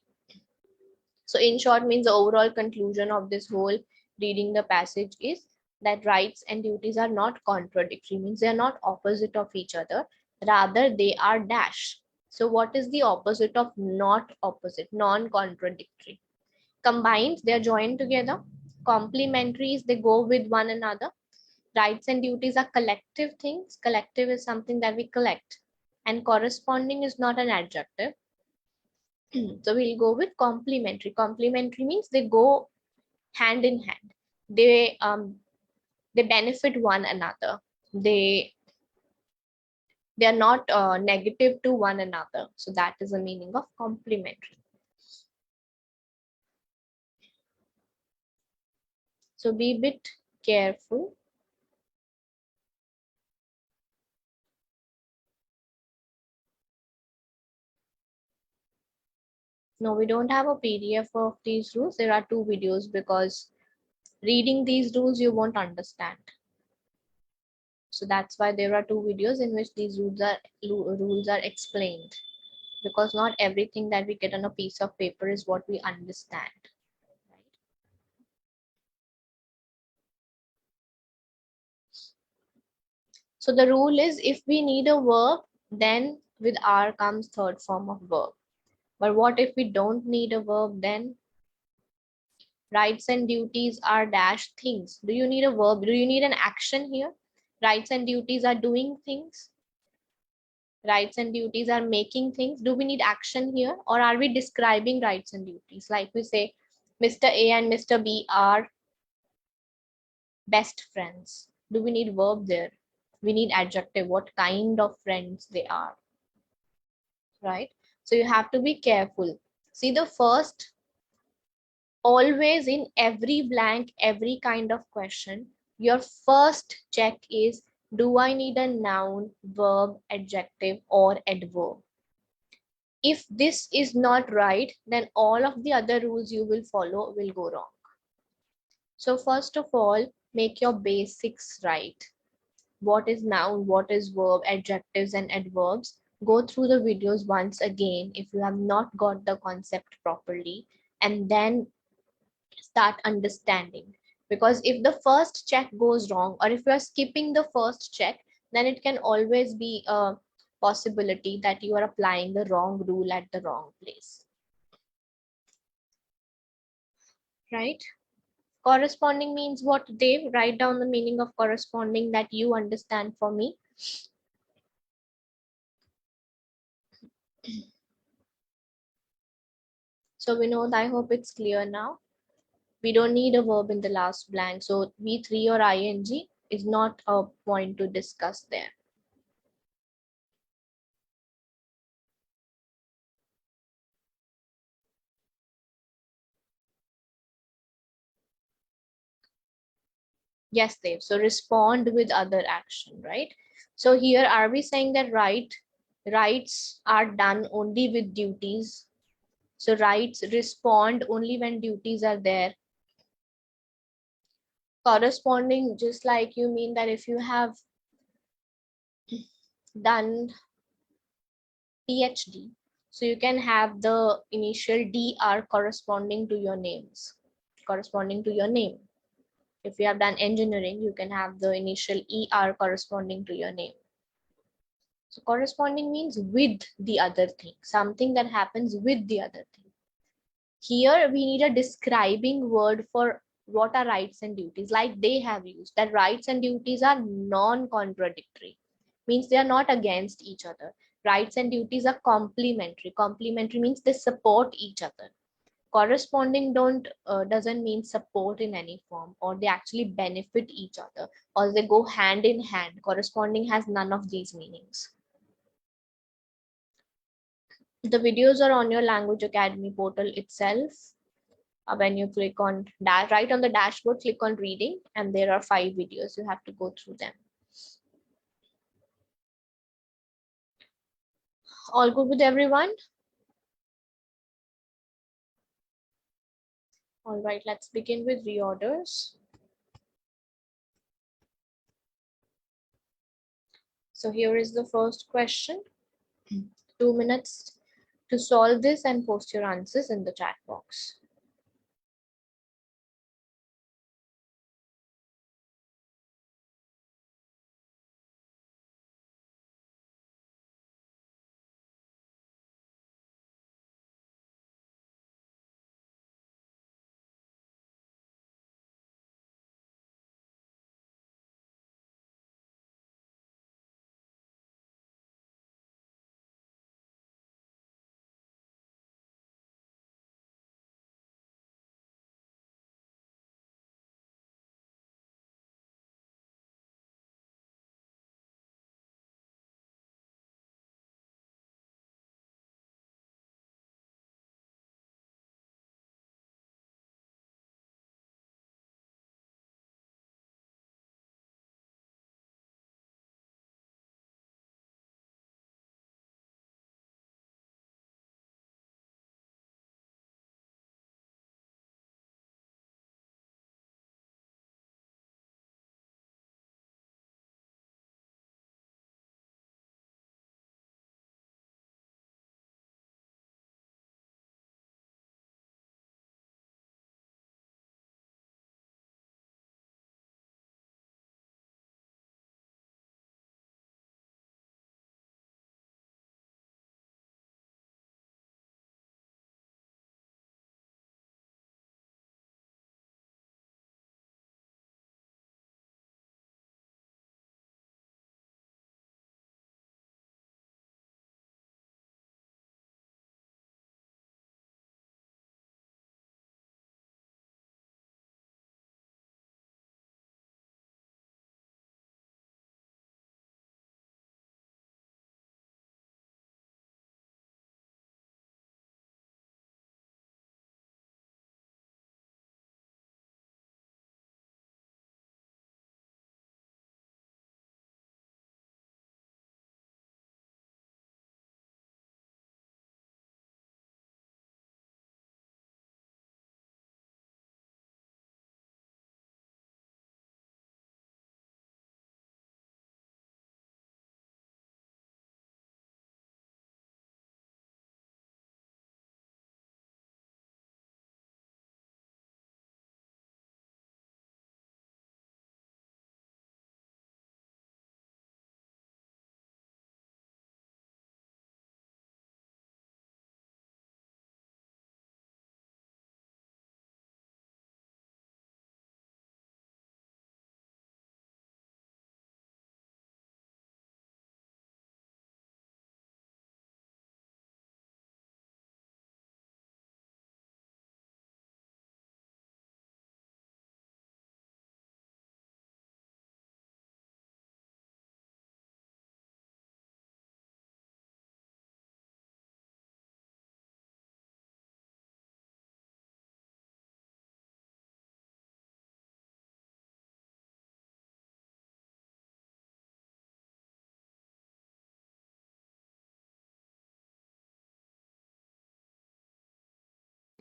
So in short means the overall conclusion of this whole reading the passage is that rights and duties are not contradictory, means they are not opposite of each other, rather they are dash. So what is the opposite of not opposite? Non-contradictory. Combined, they are joined together. Complementary is they go with one another. Rights and duties are collective things. Collective is something that we collect. And corresponding is not an adjective. So we'll go with complementary. Complementary means they go hand in hand. They benefit one another. They are not negative to one another. So that is the meaning of complementary. So be a bit careful. No, we don't have a PDF of these rules. There are two videos because reading these rules you won't understand. So that's why there are two videos in which these rules are explained, because not everything that we get on a piece of paper is what we understand. Right? So the rule is if we need a verb, then with R comes third form of verb. But what if we don't need a verb? Then rights and duties are dash things. Do you need a verb? Do you need an action here? Rights and duties are doing things. Rights and duties are making things. Do we need action here, or are we describing rights and duties? Like we say, Mr. A and Mr. B are best friends. Do we need verb there? We need adjective. What kind of friends they are, right? So you have to be careful. See, the first, always in every blank, every kind of question, your first check is, do I need a noun, verb, adjective, or adverb? If this is not right, then all of the other rules you will follow will go wrong. So first of all, make your basics right. What is noun, what is verb, adjectives and adverbs. Go through the videos once again if you have not got the concept properly, and then start understanding. Because if the first check goes wrong, or if you are skipping the first check, then it can always be a possibility that you are applying the wrong rule at the wrong place. Right? Corresponding means what, Dave? Write down the meaning of corresponding that you understand for me. So Vinod, I hope it's clear now. We don't need a verb in the last blank. So V3 or ing is not a point to discuss there. Yes, Dev. So respond with other action, right? So here, are we saying that rights are done only with duties? So rights respond only when duties are there. Corresponding, just like you mean that if you have done PhD, so you can have the initial DR corresponding to your names, corresponding to your name. If you have done engineering, you can have the initial ER corresponding to your name. So corresponding means with the other thing, something that happens with the other thing. Here we need a describing word for what are rights and duties, like they have used that rights and duties are non-contradictory, means they are not against each other. Rights and duties are complementary. Complementary means they support each other. Corresponding don't doesn't mean support in any form, or they actually benefit each other, or they go hand in hand. Corresponding has none of these meanings. The videos are on your Language Academy portal itself. When you click on right on the dashboard, click on reading, and there are 5 videos. You have to go through them. All good with everyone? All right, let's begin with reorders. So here is the first question. 2 minutes to solve this and post your answers in the chat box.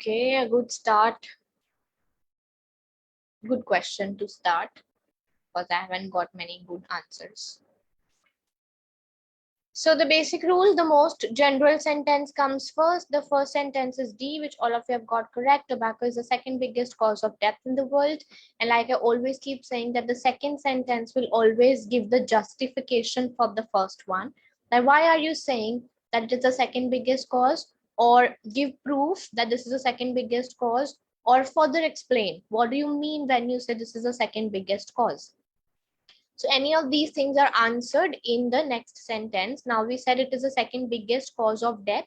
Okay, a good start. Good question to start because I haven't got many good answers. So the basic rule, the most general sentence comes first. The first sentence is D, which all of you have got correct. Tobacco is the second biggest cause of death in the world. And like I always keep saying that the second sentence will always give the justification for the first one. Now, why are you saying that it is the second biggest cause, or give proof that this is the second biggest cause, or further explain what do you mean when you say this is the second biggest cause? So any of these things are answered in the next sentence. Now we said it is the second biggest cause of death.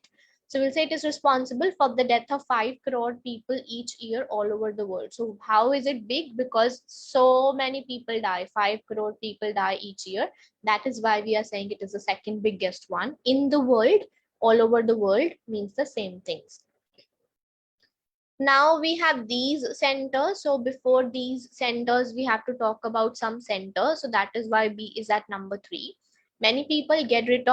So we'll say it is responsible for the death of 5 crore people each year all over the world. So how is it big? Because so many people die, 5 crore people die each year. That is why we are saying it is the second biggest one in the world. All over the world means the same things. Now we have these centers. So before these centers, we have to talk about some centers. So that is why B is at number 3. Many people get rid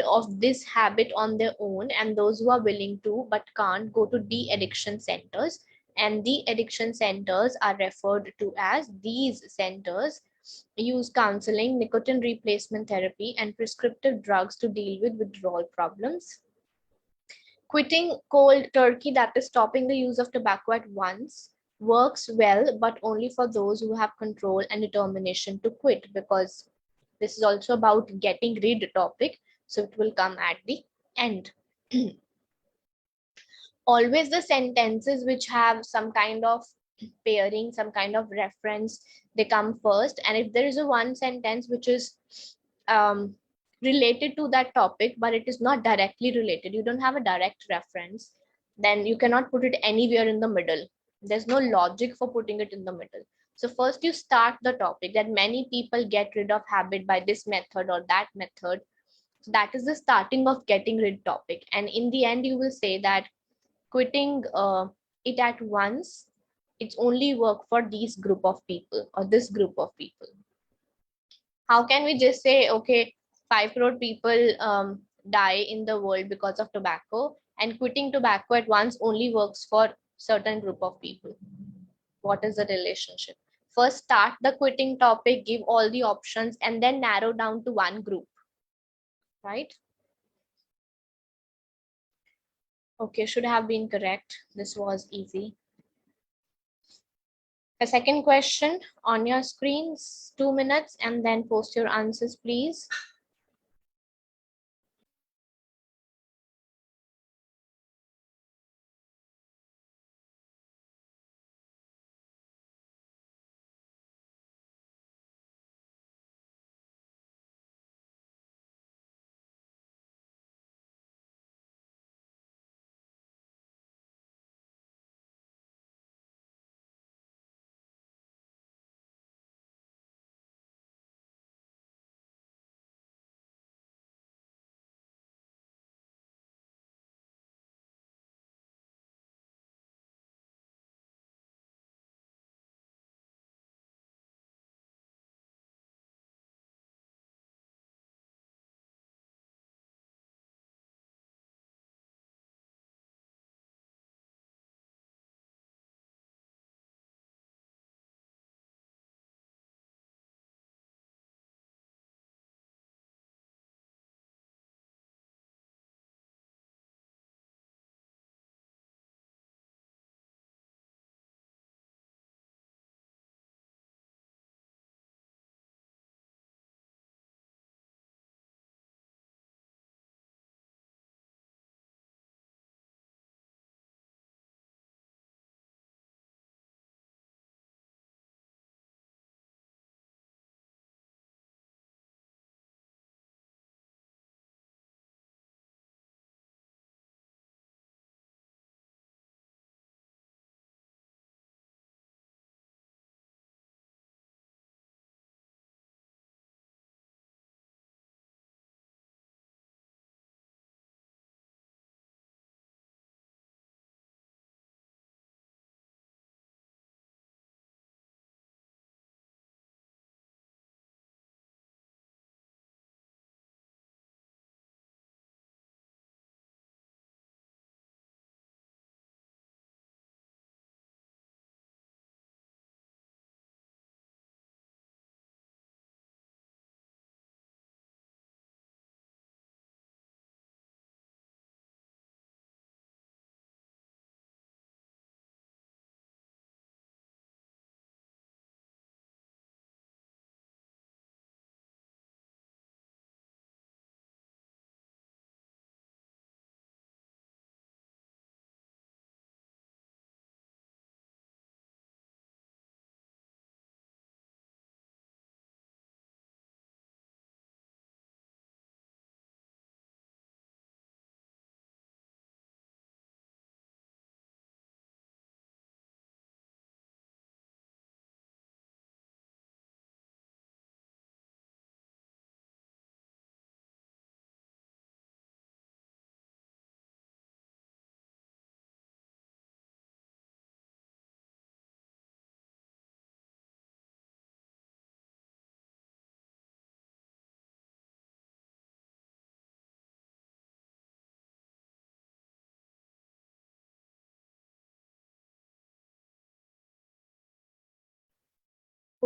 of this habit on their own, and those who are willing to but can't go to de-addiction centers. And de-addiction centers are referred to as these centers. Use counseling, nicotine replacement therapy, and prescriptive drugs to deal with withdrawal problems. Quitting cold turkey, that is stopping the use of tobacco at once, works well, but only for those who have control and determination to quit, because this is also about getting rid topic. So it will come at the end. Always the sentences which have some kind of pairing, some kind of reference, they come first. And if there is a one sentence which is related to that topic, but it is not directly related, you don't have a direct reference, then you cannot put it anywhere in the middle. There's no logic for putting it in the middle. So first you start the topic that many people get rid of habit by this method or that method. So that is the starting of getting rid topic. And in the end, you will say that quitting it at once, it's only work for these group of people or this group of people. How can we just say, okay, 5 crore people die in the world because of tobacco, and quitting tobacco at once only works for certain group of people? What is the relationship? First start the quitting topic, give all the options, and then narrow down to one group, right? Okay, should have been correct. This was easy. The second question on your screens, 2 minutes, and then post your answers, please.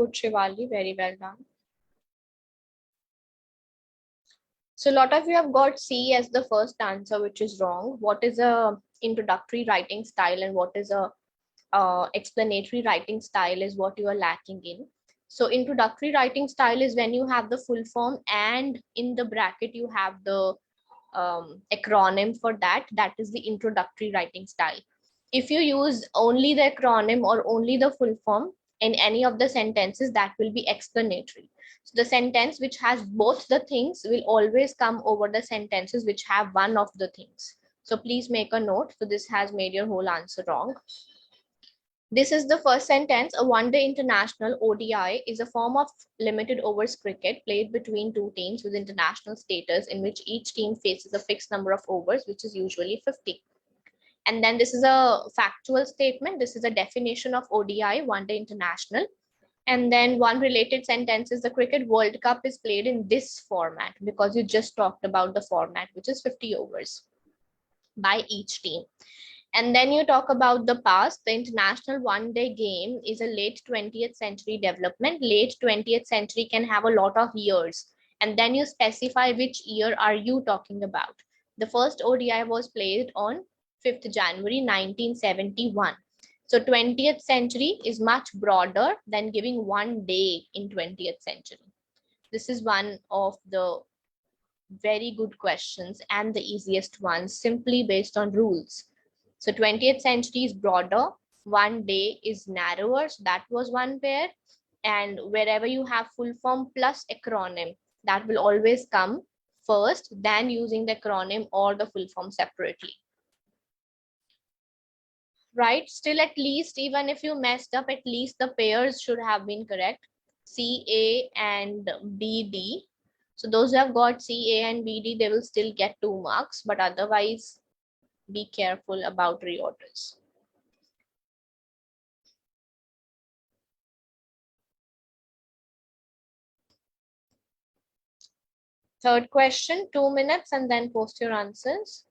𝗂𝗃𝗃𝗃, very well done. So a lot of you have got C as the first answer, which is wrong. What is a introductory writing style and what is a explanatory writing style is what you are lacking in. So introductory writing style is when you have the full form and in the bracket you have the acronym for that. That is the introductory writing style. If you use only the acronym or only the full form in any of the sentences, that will be explanatory. So the sentence which has both the things will always come over the sentences which have one of the things. So please make a note. So this has made your whole answer wrong. This is the first sentence. A one-day international ODI is a form of limited overs cricket played between two teams with international status in which each team faces a fixed number of overs, which is usually 50. And then this is a factual statement. This is a definition of ODI, one-day international. And then one related sentence is the Cricket World Cup is played in this format, because you just talked about the format, which is 50 overs by each team. And then you talk about the past. The international one-day game is a late 20th century development. Late 20th century can have a lot of years. And then you specify which year are you talking about. The first ODI was played on 5th January 1971. So 20th century is much broader than giving one day in 20th century. This is one of the very good questions and the easiest ones, simply based on rules. So 20th century is broader, one day is narrower, so that was one pair. And wherever you have full form plus acronym, that will always come first than using the acronym or the full form separately. Right, still at least, even if you messed up, at least the pairs should have been correct. CA and BD. So those who have got CA and BD, they will still get 2 marks, but otherwise be careful about reorders. Third question, 2 minutes and then post your answers.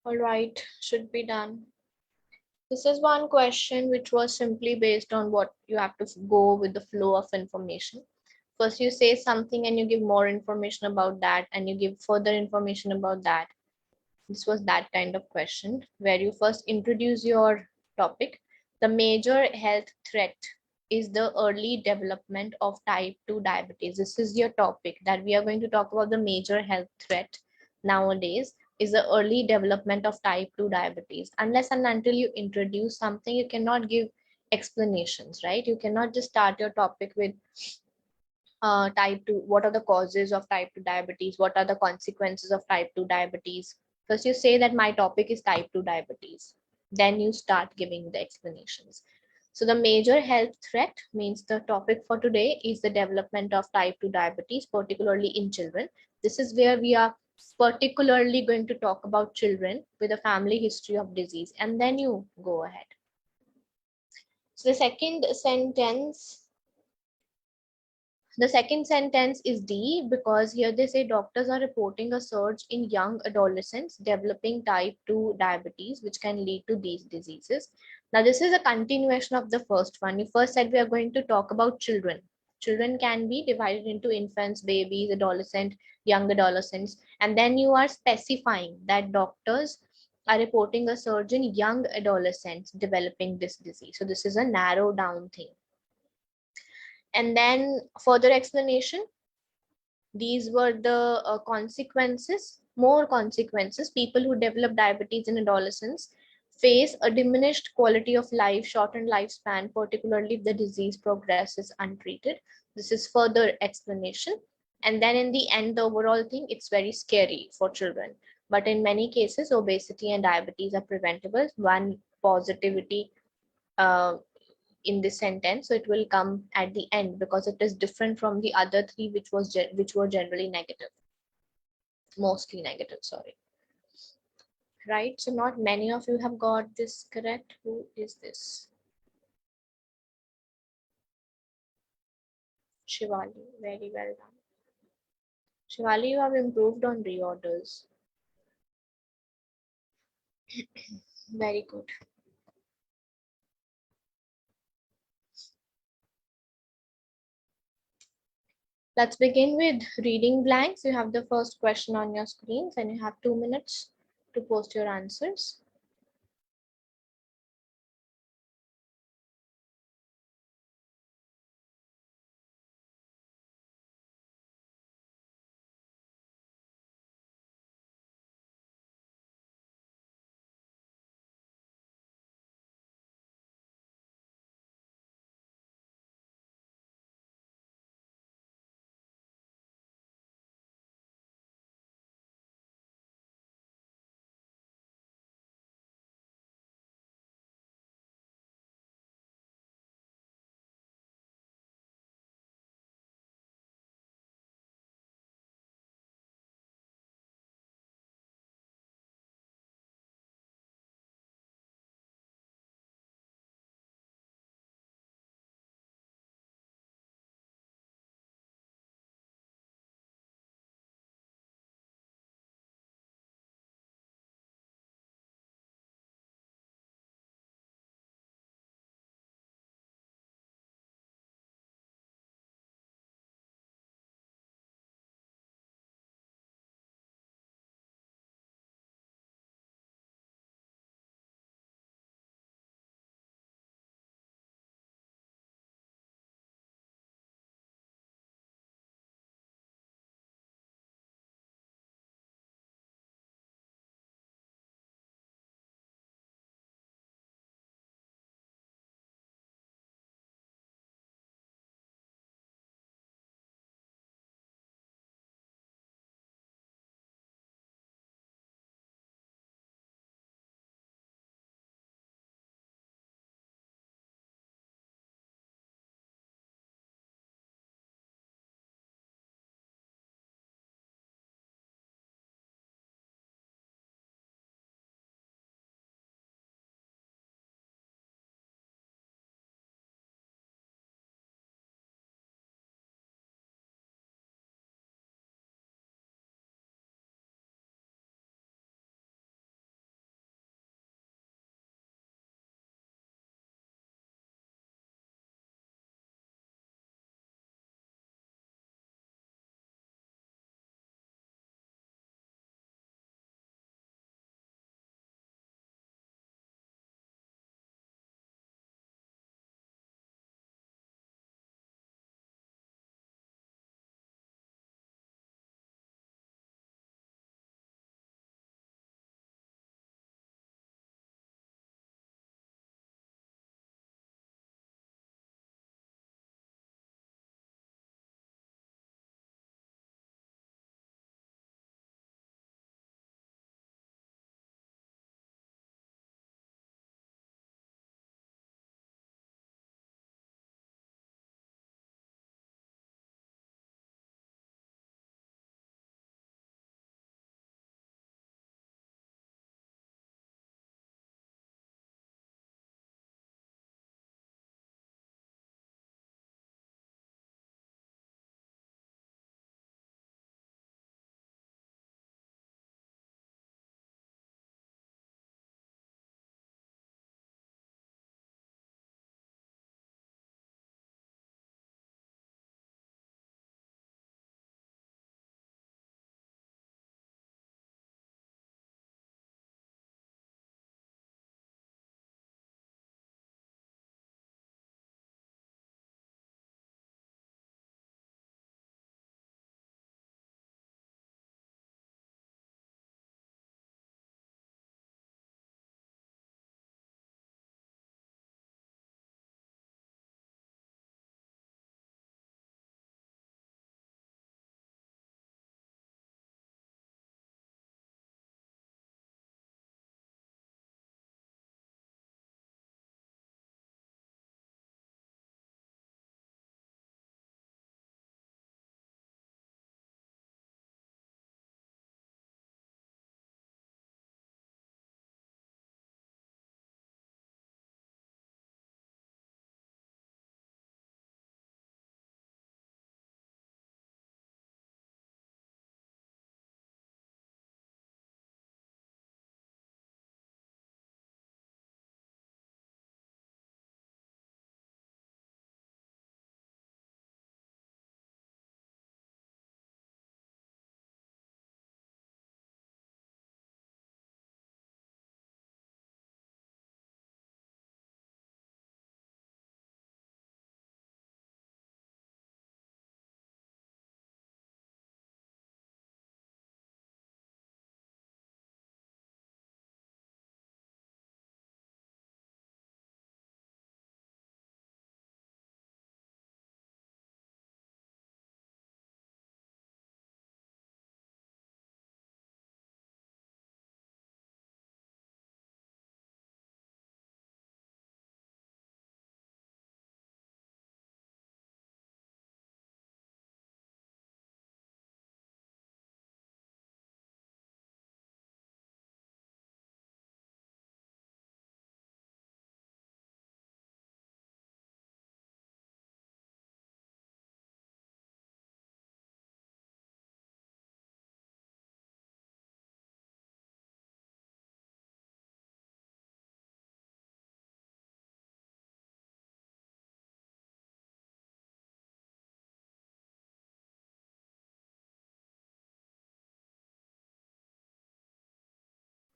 All right, should be done. This is one question which was simply based on what you have to go with the flow of information. First, you say something and you give more information about that, and you give further information about that. This was that kind of question where you first introduce your topic. The major health threat is the early development of type 2 diabetes. This is your topic that we are going to talk about. The major health threat nowadays is the early development of type 2 diabetes. Unless and until you introduce something, you cannot give explanations, right? You cannot just start your topic with type 2, what are the causes of type 2 diabetes, what are the consequences of type 2 diabetes. First you say that my topic is type 2 diabetes, then you start giving the explanations. So the major health threat means the topic for today is the development of type 2 diabetes, particularly in children. This is where we are particularly going to talk about children with a family history of disease, and then you go ahead. So the second sentence is D, because here they say doctors are reporting a surge in young adolescents developing type 2 diabetes, which can lead to these diseases. Now, this is a continuation of the first one. You first said we are going to talk about children. Children can be divided into infants, babies, adolescent, young adolescents, and then you are specifying that doctors are reporting a surge in young adolescents developing this disease. So this is a narrow down thing. And then further explanation, these were the consequences, more consequences. People who develop diabetes in adolescence face a diminished quality of life, shortened lifespan, particularly if the disease progresses untreated. This is further explanation. And then in the end, the overall thing, it's very scary for children. But in many cases, obesity and diabetes are preventable. One positivity in this sentence, so it will come at the end because it is different from the other three which were generally negative, mostly negative, sorry. Right, so not many of you have got this correct. Who is this? Shivali, very well done. Shivali, you have improved on reorders. Very good. Let's begin with reading blanks. You have the first question on your screens and you have 2 minutes to post your answers.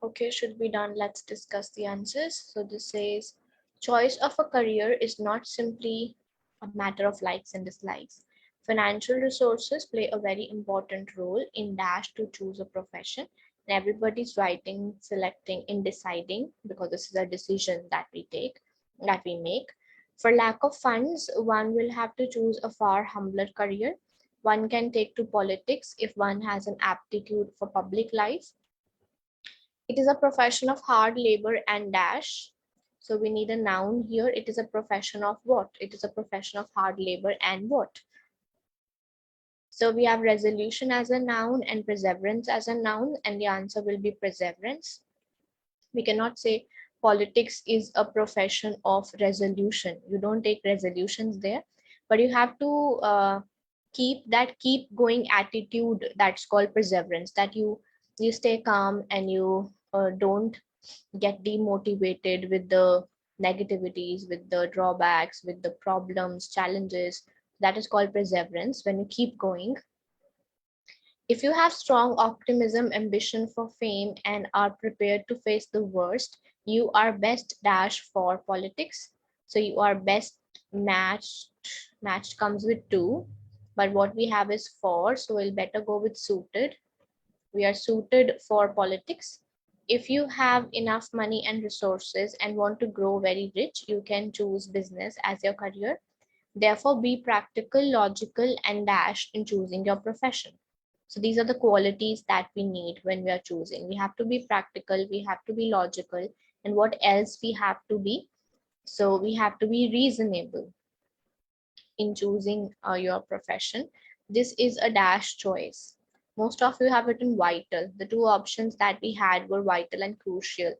Okay, should be done. Let's discuss the answers. So this says, choice of a career is not simply a matter of likes and dislikes. Financial resources play a very important role in dash to choose a profession. And everybody's writing, selecting, in deciding, because this is a decision that we make. For lack of funds, one will have to choose a far humbler career. One can take to politics if one has an aptitude for public life. It is a profession of hard labor and dash. So we need a noun here. It is a profession of what? It is a profession of hard labor and what? So we have resolution as a noun and perseverance as a noun, and the answer will be perseverance. We cannot say politics is a profession of resolution. You don't take resolutions there, but you have to keep going attitude. That's called perseverance, that you stay calm and you don't get demotivated with the negativities, with the drawbacks, with the problems, challenges. That is called perseverance, when you keep going. If you have strong optimism, ambition for fame, and are prepared to face the worst, you are best dash for politics. So you are best matched. Matched comes with two, but what we have is for, so we'll better go with suited. We are suited for politics. If you have enough money and resources and want to grow very rich, you can choose business as your career. Therefore, be practical, logical, and dash in choosing your profession. So these are the qualities that we need when we are choosing. We have to be practical, we have to be logical, and what else we have to be? So we have to be reasonable in choosing your profession. This is a dash choice. Most of you have written vital. The two options that we had were vital and crucial.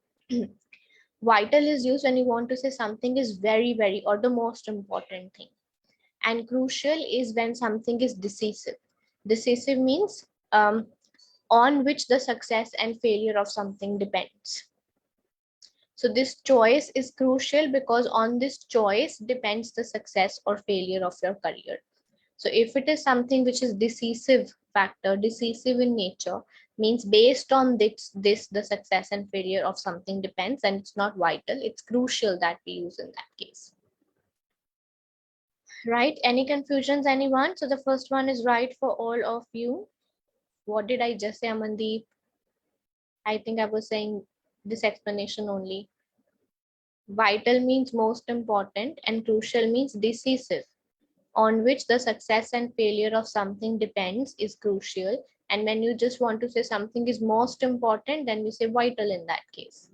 Vital is used when you want to say something is very, very, or the most important thing. And crucial is when something is decisive. Decisive means on which the success and failure of something depends. So this choice is crucial because on this choice depends the success or failure of your career. So if it is something which is decisive factor, decisive in nature, means based on this the success and failure of something depends, and it's not vital, it's crucial that we use in that case. Right? Any confusions, anyone? So the first one is right for all of you. What did I just say, Amandeep? I think I was saying this explanation only. Vital means most important and crucial means decisive. On which the success and failure of something depends is crucial. And when you just want to say something is most important, then we say vital in that case.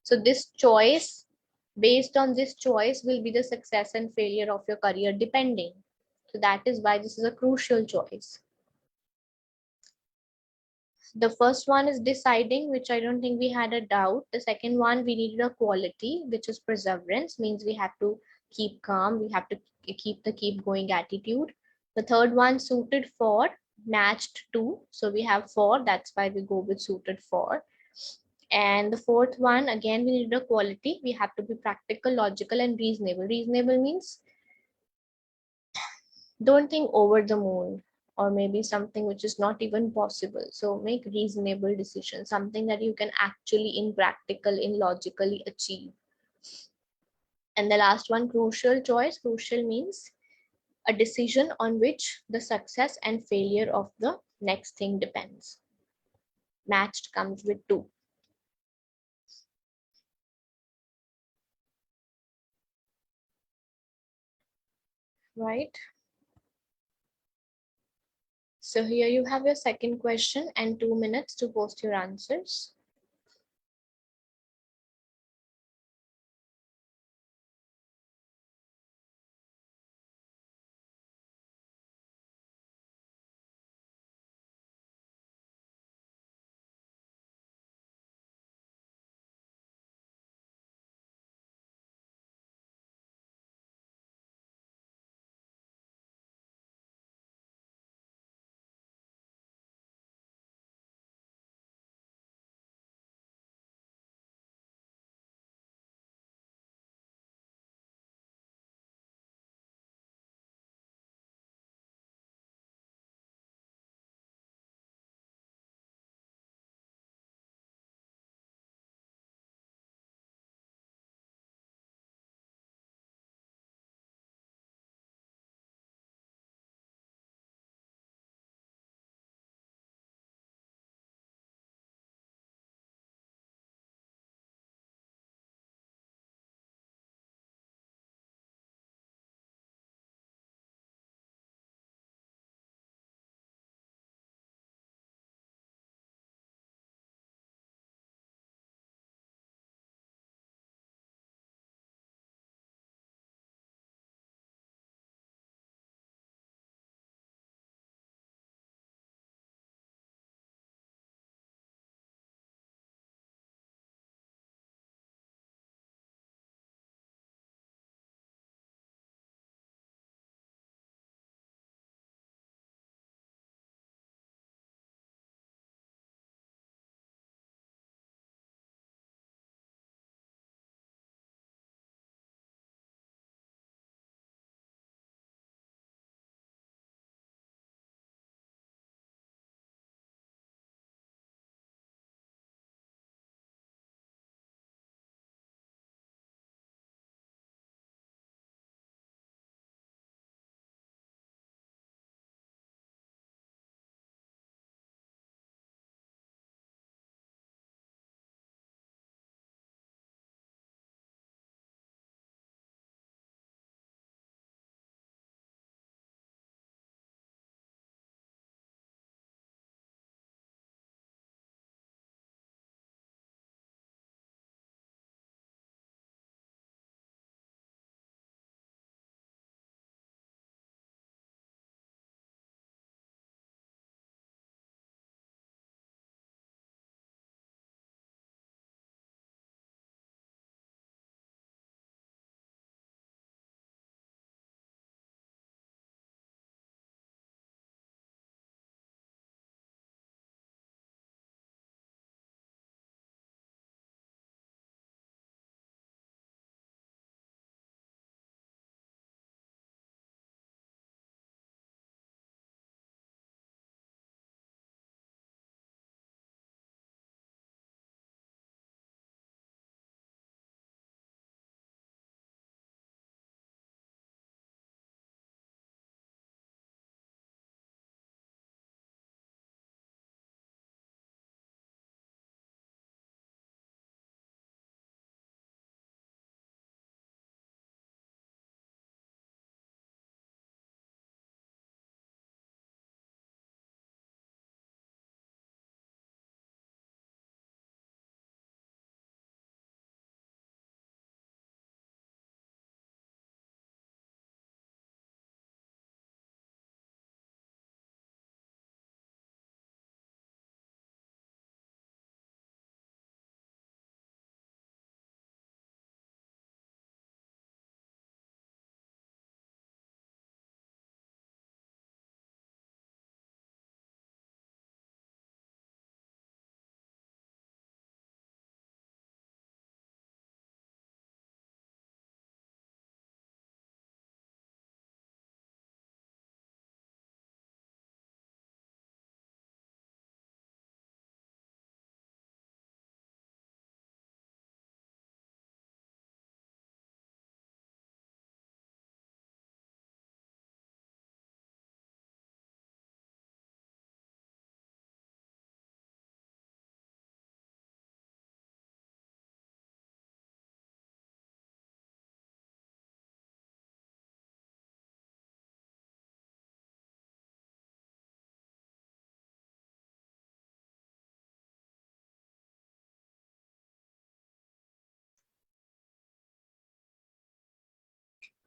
So this choice, based on this choice, will be the success and failure of your career depending. So that is why this is a crucial choice. The first one is deciding, which I don't think we had a doubt. The second one, we needed a quality, which is perseverance, means we have to keep calm, we have to keep going attitude. The third one, suited for, matched to, so we have for, that's why we go with suited for. And the fourth one, again, we need a quality, we have to be practical, logical, and reasonable. Reasonable means don't think over the moon, or maybe something which is not even possible. So make reasonable decisions, something that you can actually in practical, in logically achieve. And the last one, crucial choice. Crucial means a decision on which the success and failure of the next thing depends. Matched comes with two. Right? So here you have your second question and 2 minutes to post your answers.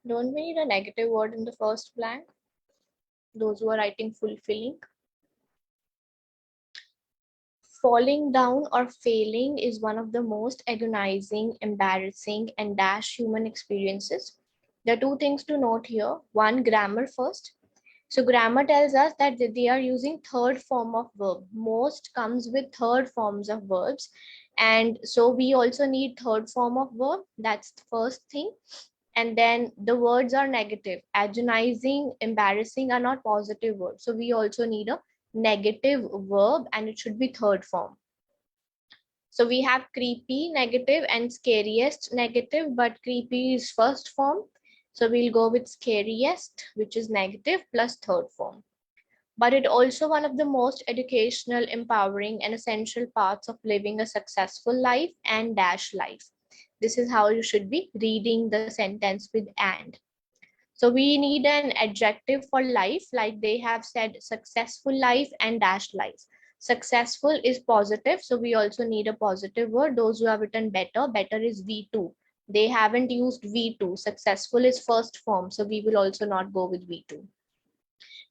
Don't we need a negative word in the first blank? Those who are writing fulfilling. Falling down or failing is one of the most agonizing, embarrassing, and dash human experiences. There are two things to note here. One, grammar first. So grammar tells us that they are using third form of verb. Most comes with third forms of verbs. And so we also need third form of verb. That's the first thing. And then the words are negative. Agonizing, embarrassing are not positive words. So we also need a negative verb and it should be third form. So we have creepy negative and scariest negative, but creepy is first form. So we'll go with scariest, which is negative plus third form. But it also one of the most educational, empowering, and essential parts of living a successful life and dash life. This is how you should be reading the sentence with and. So we need an adjective for life, like they have said successful life and dash life. Successful is positive, so we also need a positive word. Those who have written better, better is V2. They haven't used V2. Successful is first form, so we will also not go with V2.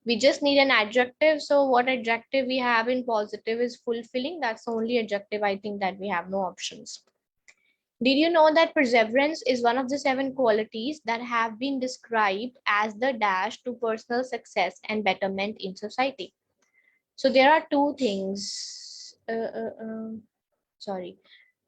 We just need an adjective. So what adjective we have in positive is fulfilling. That's the only adjective I think that we have no options. Did you know that perseverance is one of the 7 qualities that have been described as the dash to personal success and betterment in society? So there are two things. Sorry.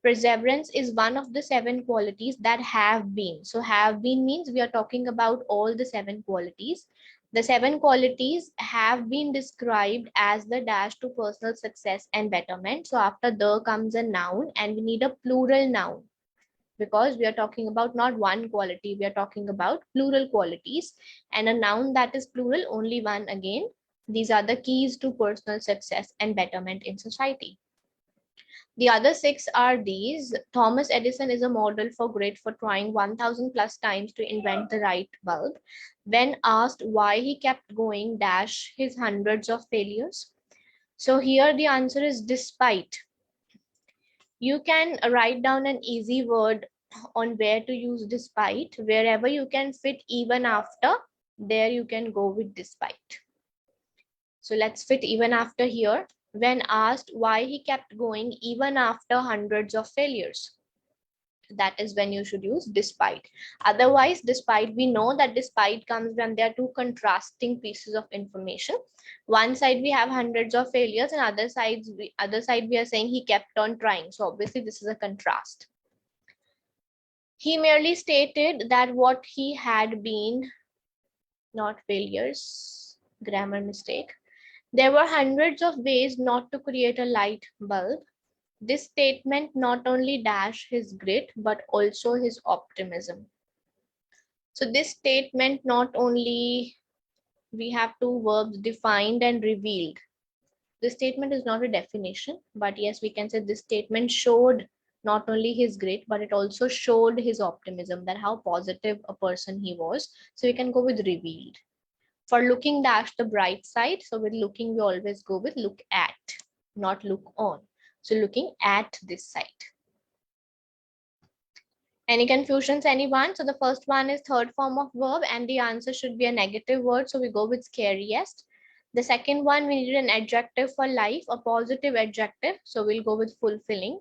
Perseverance is one of the 7 qualities that have been. So have been means we are talking about all the 7 qualities. The 7 qualities have been described as the dash to personal success and betterment. So after the comes a noun and we need a plural noun, because we are talking about not one quality, we are talking about plural qualities, and a noun that is plural, only one again. These are the keys to personal success and betterment in society. The other 6 are these. Thomas Edison is a model for grit for trying 1000 plus times to invent the right bulb. When asked why he kept going dash his hundreds of failures. So here the answer is despite. You can write down an easy word on where to use despite. Wherever you can fit even after, there you can go with despite. So let's fit even after here. When asked why he kept going even after hundreds of failures, that is when you should use despite. Otherwise, despite, we know that despite comes when there are two contrasting pieces of information. One side we have hundreds of failures, and other side we are saying he kept on trying. So obviously this is a contrast. He merely stated that what he had been, not failures, grammar mistake. There were hundreds of ways not to create a light bulb. This statement not only dashed his grit, but also his optimism. So this statement not only, we have two verbs, defined and revealed. This statement is not a definition, but yes, we can say this statement showed not only his grit, but it also showed his optimism, that how positive a person he was. So we can go with revealed. For looking dash the bright side. So with looking, we always go with look at, not look on. So looking at this side. Any confusions, anyone? So the first one is third form of verb and the answer should be a negative word. So we go with scariest. The second one, we need an adjective for life, a positive adjective. So we'll go with fulfilling.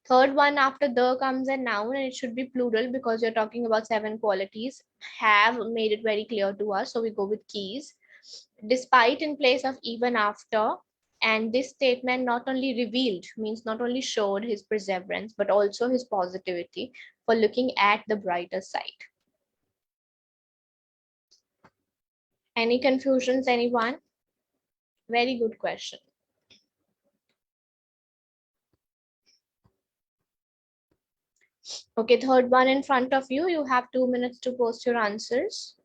Third one, after the comes a noun and it should be plural because you're talking about 7 qualities. Have made it very clear to us. So we go with keys. Despite in place of even after. And this statement not only revealed, means not only showed his perseverance, but also his positivity for looking at the brighter side. Any confusions, anyone? Very good question. Okay, third one in front of you. You have 2 minutes to post your answers.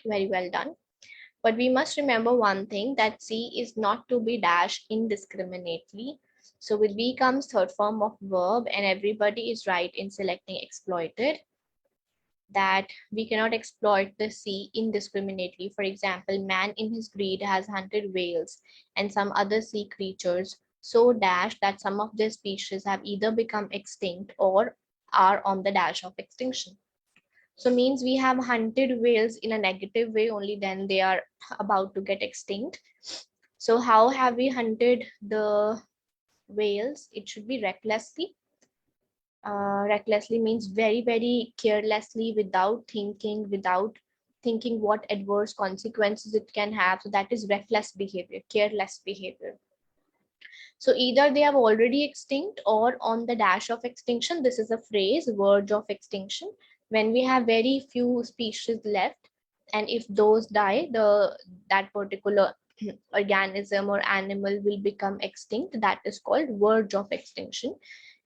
Very well done. But we must remember one thing, that C is not to be dashed indiscriminately. So with B comes third form of verb, and everybody is right in selecting exploited, that we cannot exploit the sea indiscriminately. For example, man in his greed has hunted whales and some other sea creatures so dash that some of their species have either become extinct or are on the dash of extinction. So means we have hunted whales in a negative way, only then they are about to get extinct. So how have we hunted the whales? It should be recklessly. Recklessly means very, very carelessly, without thinking what adverse consequences it can have. So that is reckless behavior, careless behavior. So either they have already extinct or on the dash of extinction. This is a phrase, verge of extinction. When we have very few species left, and if those die, that particular organism or animal will become extinct. That is called verge of extinction.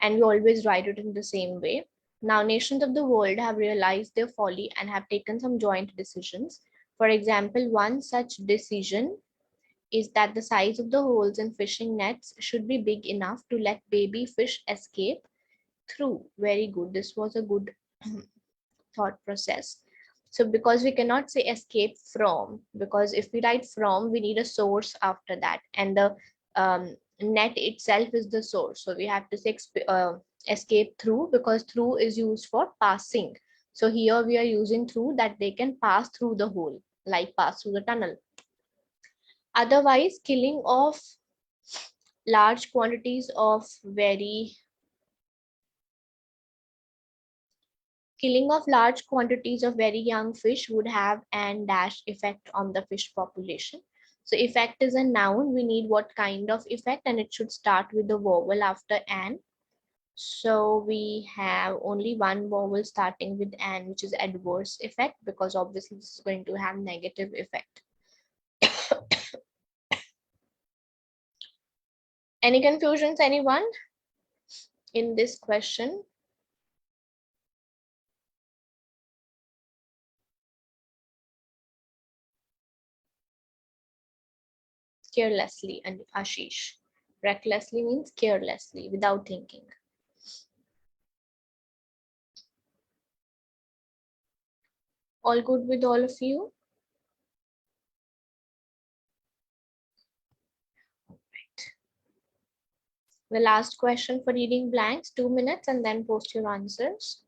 And we always write it in the same way. Now, nations of the world have realized their folly and have taken some joint decisions. For example, one such decision is that the size of the holes in fishing nets should be big enough to let baby fish escape through. Very good. This was a good thought process. So because we cannot say escape from, because if we write from, we need a source after that, and the net itself is the source. So we have to say escape through, because through is used for passing. So here we are using through, that they can pass through the hole, like pass through the tunnel. Otherwise, large quantities of very killing of large quantities of very young fish would have an dash effect on the fish population. So effect is a noun. We need what kind of effect, and it should start with the vowel after an. So we have only one vowel starting with an, which is adverse effect, because obviously this is going to have negative effect. Any confusions, anyone, in this question? Carelessly, and Ashish. Recklessly means carelessly, without thinking. All good with all of you? Right. The last question for reading blanks, 2 minutes, and then post your answers.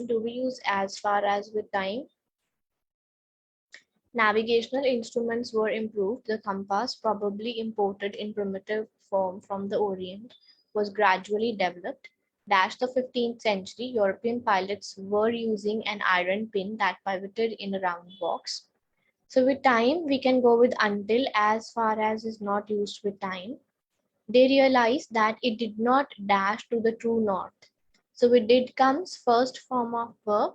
Do we use as far as with time? Navigational instruments were improved. The compass, probably imported in primitive form from the Orient, was gradually developed. Dash the 15th century, European pilots were using an iron pin that pivoted in a round box. So with time, we can go with until. As far as is not used with time. They realized that it did not dash to the true north. So with did comes first form of verb.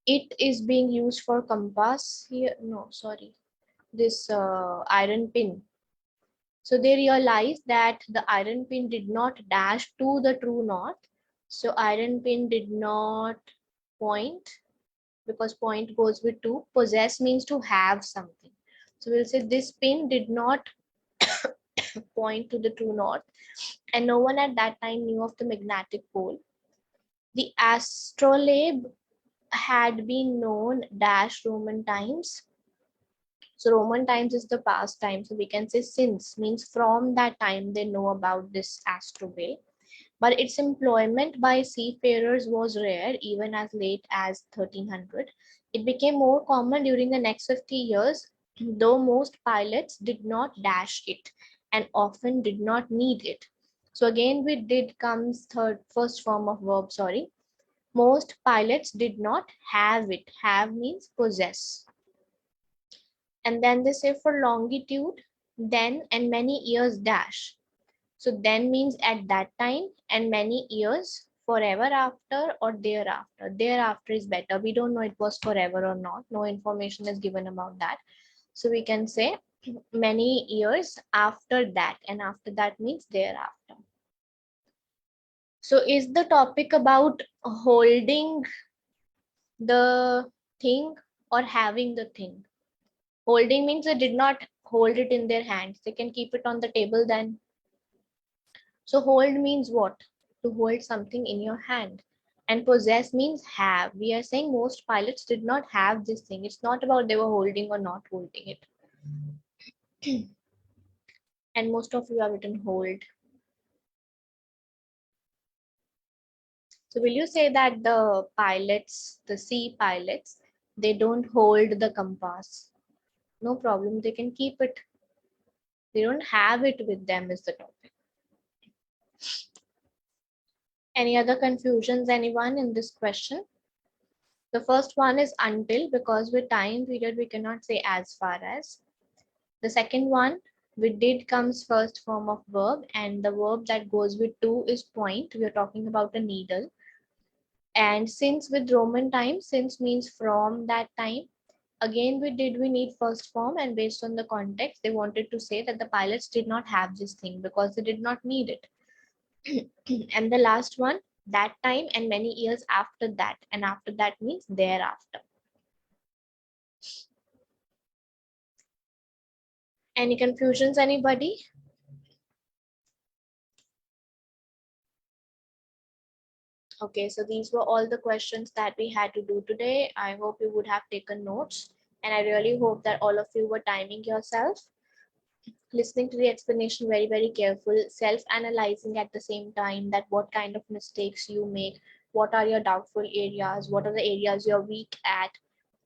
It is being used for compass here. No, sorry. This iron pin. So they realized that the iron pin did not dash to the true north. So iron pin did not point, because point goes with to. Possess means to have something. So we'll say this pin did not point to the true north, and no one at that time knew of the magnetic pole. The astrolabe had been known dash Roman times. So Roman times is the past time. So we can say since means from that time they know about this astrolabe. But its employment by seafarers was rare even as late as 1300. It became more common during the next 50 years, though most pilots did not dash it and often did not need it. So again with did comes first form of verb, sorry. Most pilots did not have it. Have means possess. And then they say for longitude, then and many years dash. So then means at that time and many years, forever after or thereafter. Thereafter is better. We don't know it was forever or not. No information is given about that. So we can say many years after that, and after that means thereafter. So is the topic about holding the thing or having the thing? Holding means they did not hold it in their hands. They can keep it on the table then. So hold means what? To hold something in your hand. And possess means have. We are saying most pilots did not have this thing. It's not about they were holding or not holding it. And most of you have written hold. So will you say that the pilots, the sea pilots, they don't hold the compass? No problem, they can keep it. They don't have it with them is the topic. Any other confusions, anyone in this question? The first one is until, because with time period we cannot say as far as. The second one, with did comes first form of verb, and the verb that goes with to is point. We are talking about a needle. And since with Roman time, since means from that time. Again with did we need first form, and based on the context they wanted to say that the pilots did not have this thing because they did not need it. And the last one, that time and many years after that, and after that means thereafter. Any confusions, anybody? Okay, so these were all the questions that we had to do today. I hope you would have taken notes, and I really hope that all of you were timing yourself, listening to the explanation very, very careful, self-analyzing at the same time that what kind of mistakes you make, what are your doubtful areas, what are the areas you're weak at.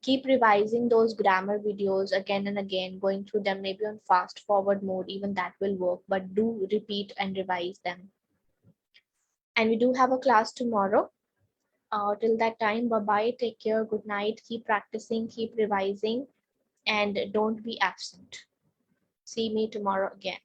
Keep revising those grammar videos again and again, going through them maybe on fast forward mode, even that will work, but do repeat and revise them. And we do have a class tomorrow. Till that time, bye-bye, take care, good night, keep practicing, keep revising, and don't be absent. See me tomorrow again.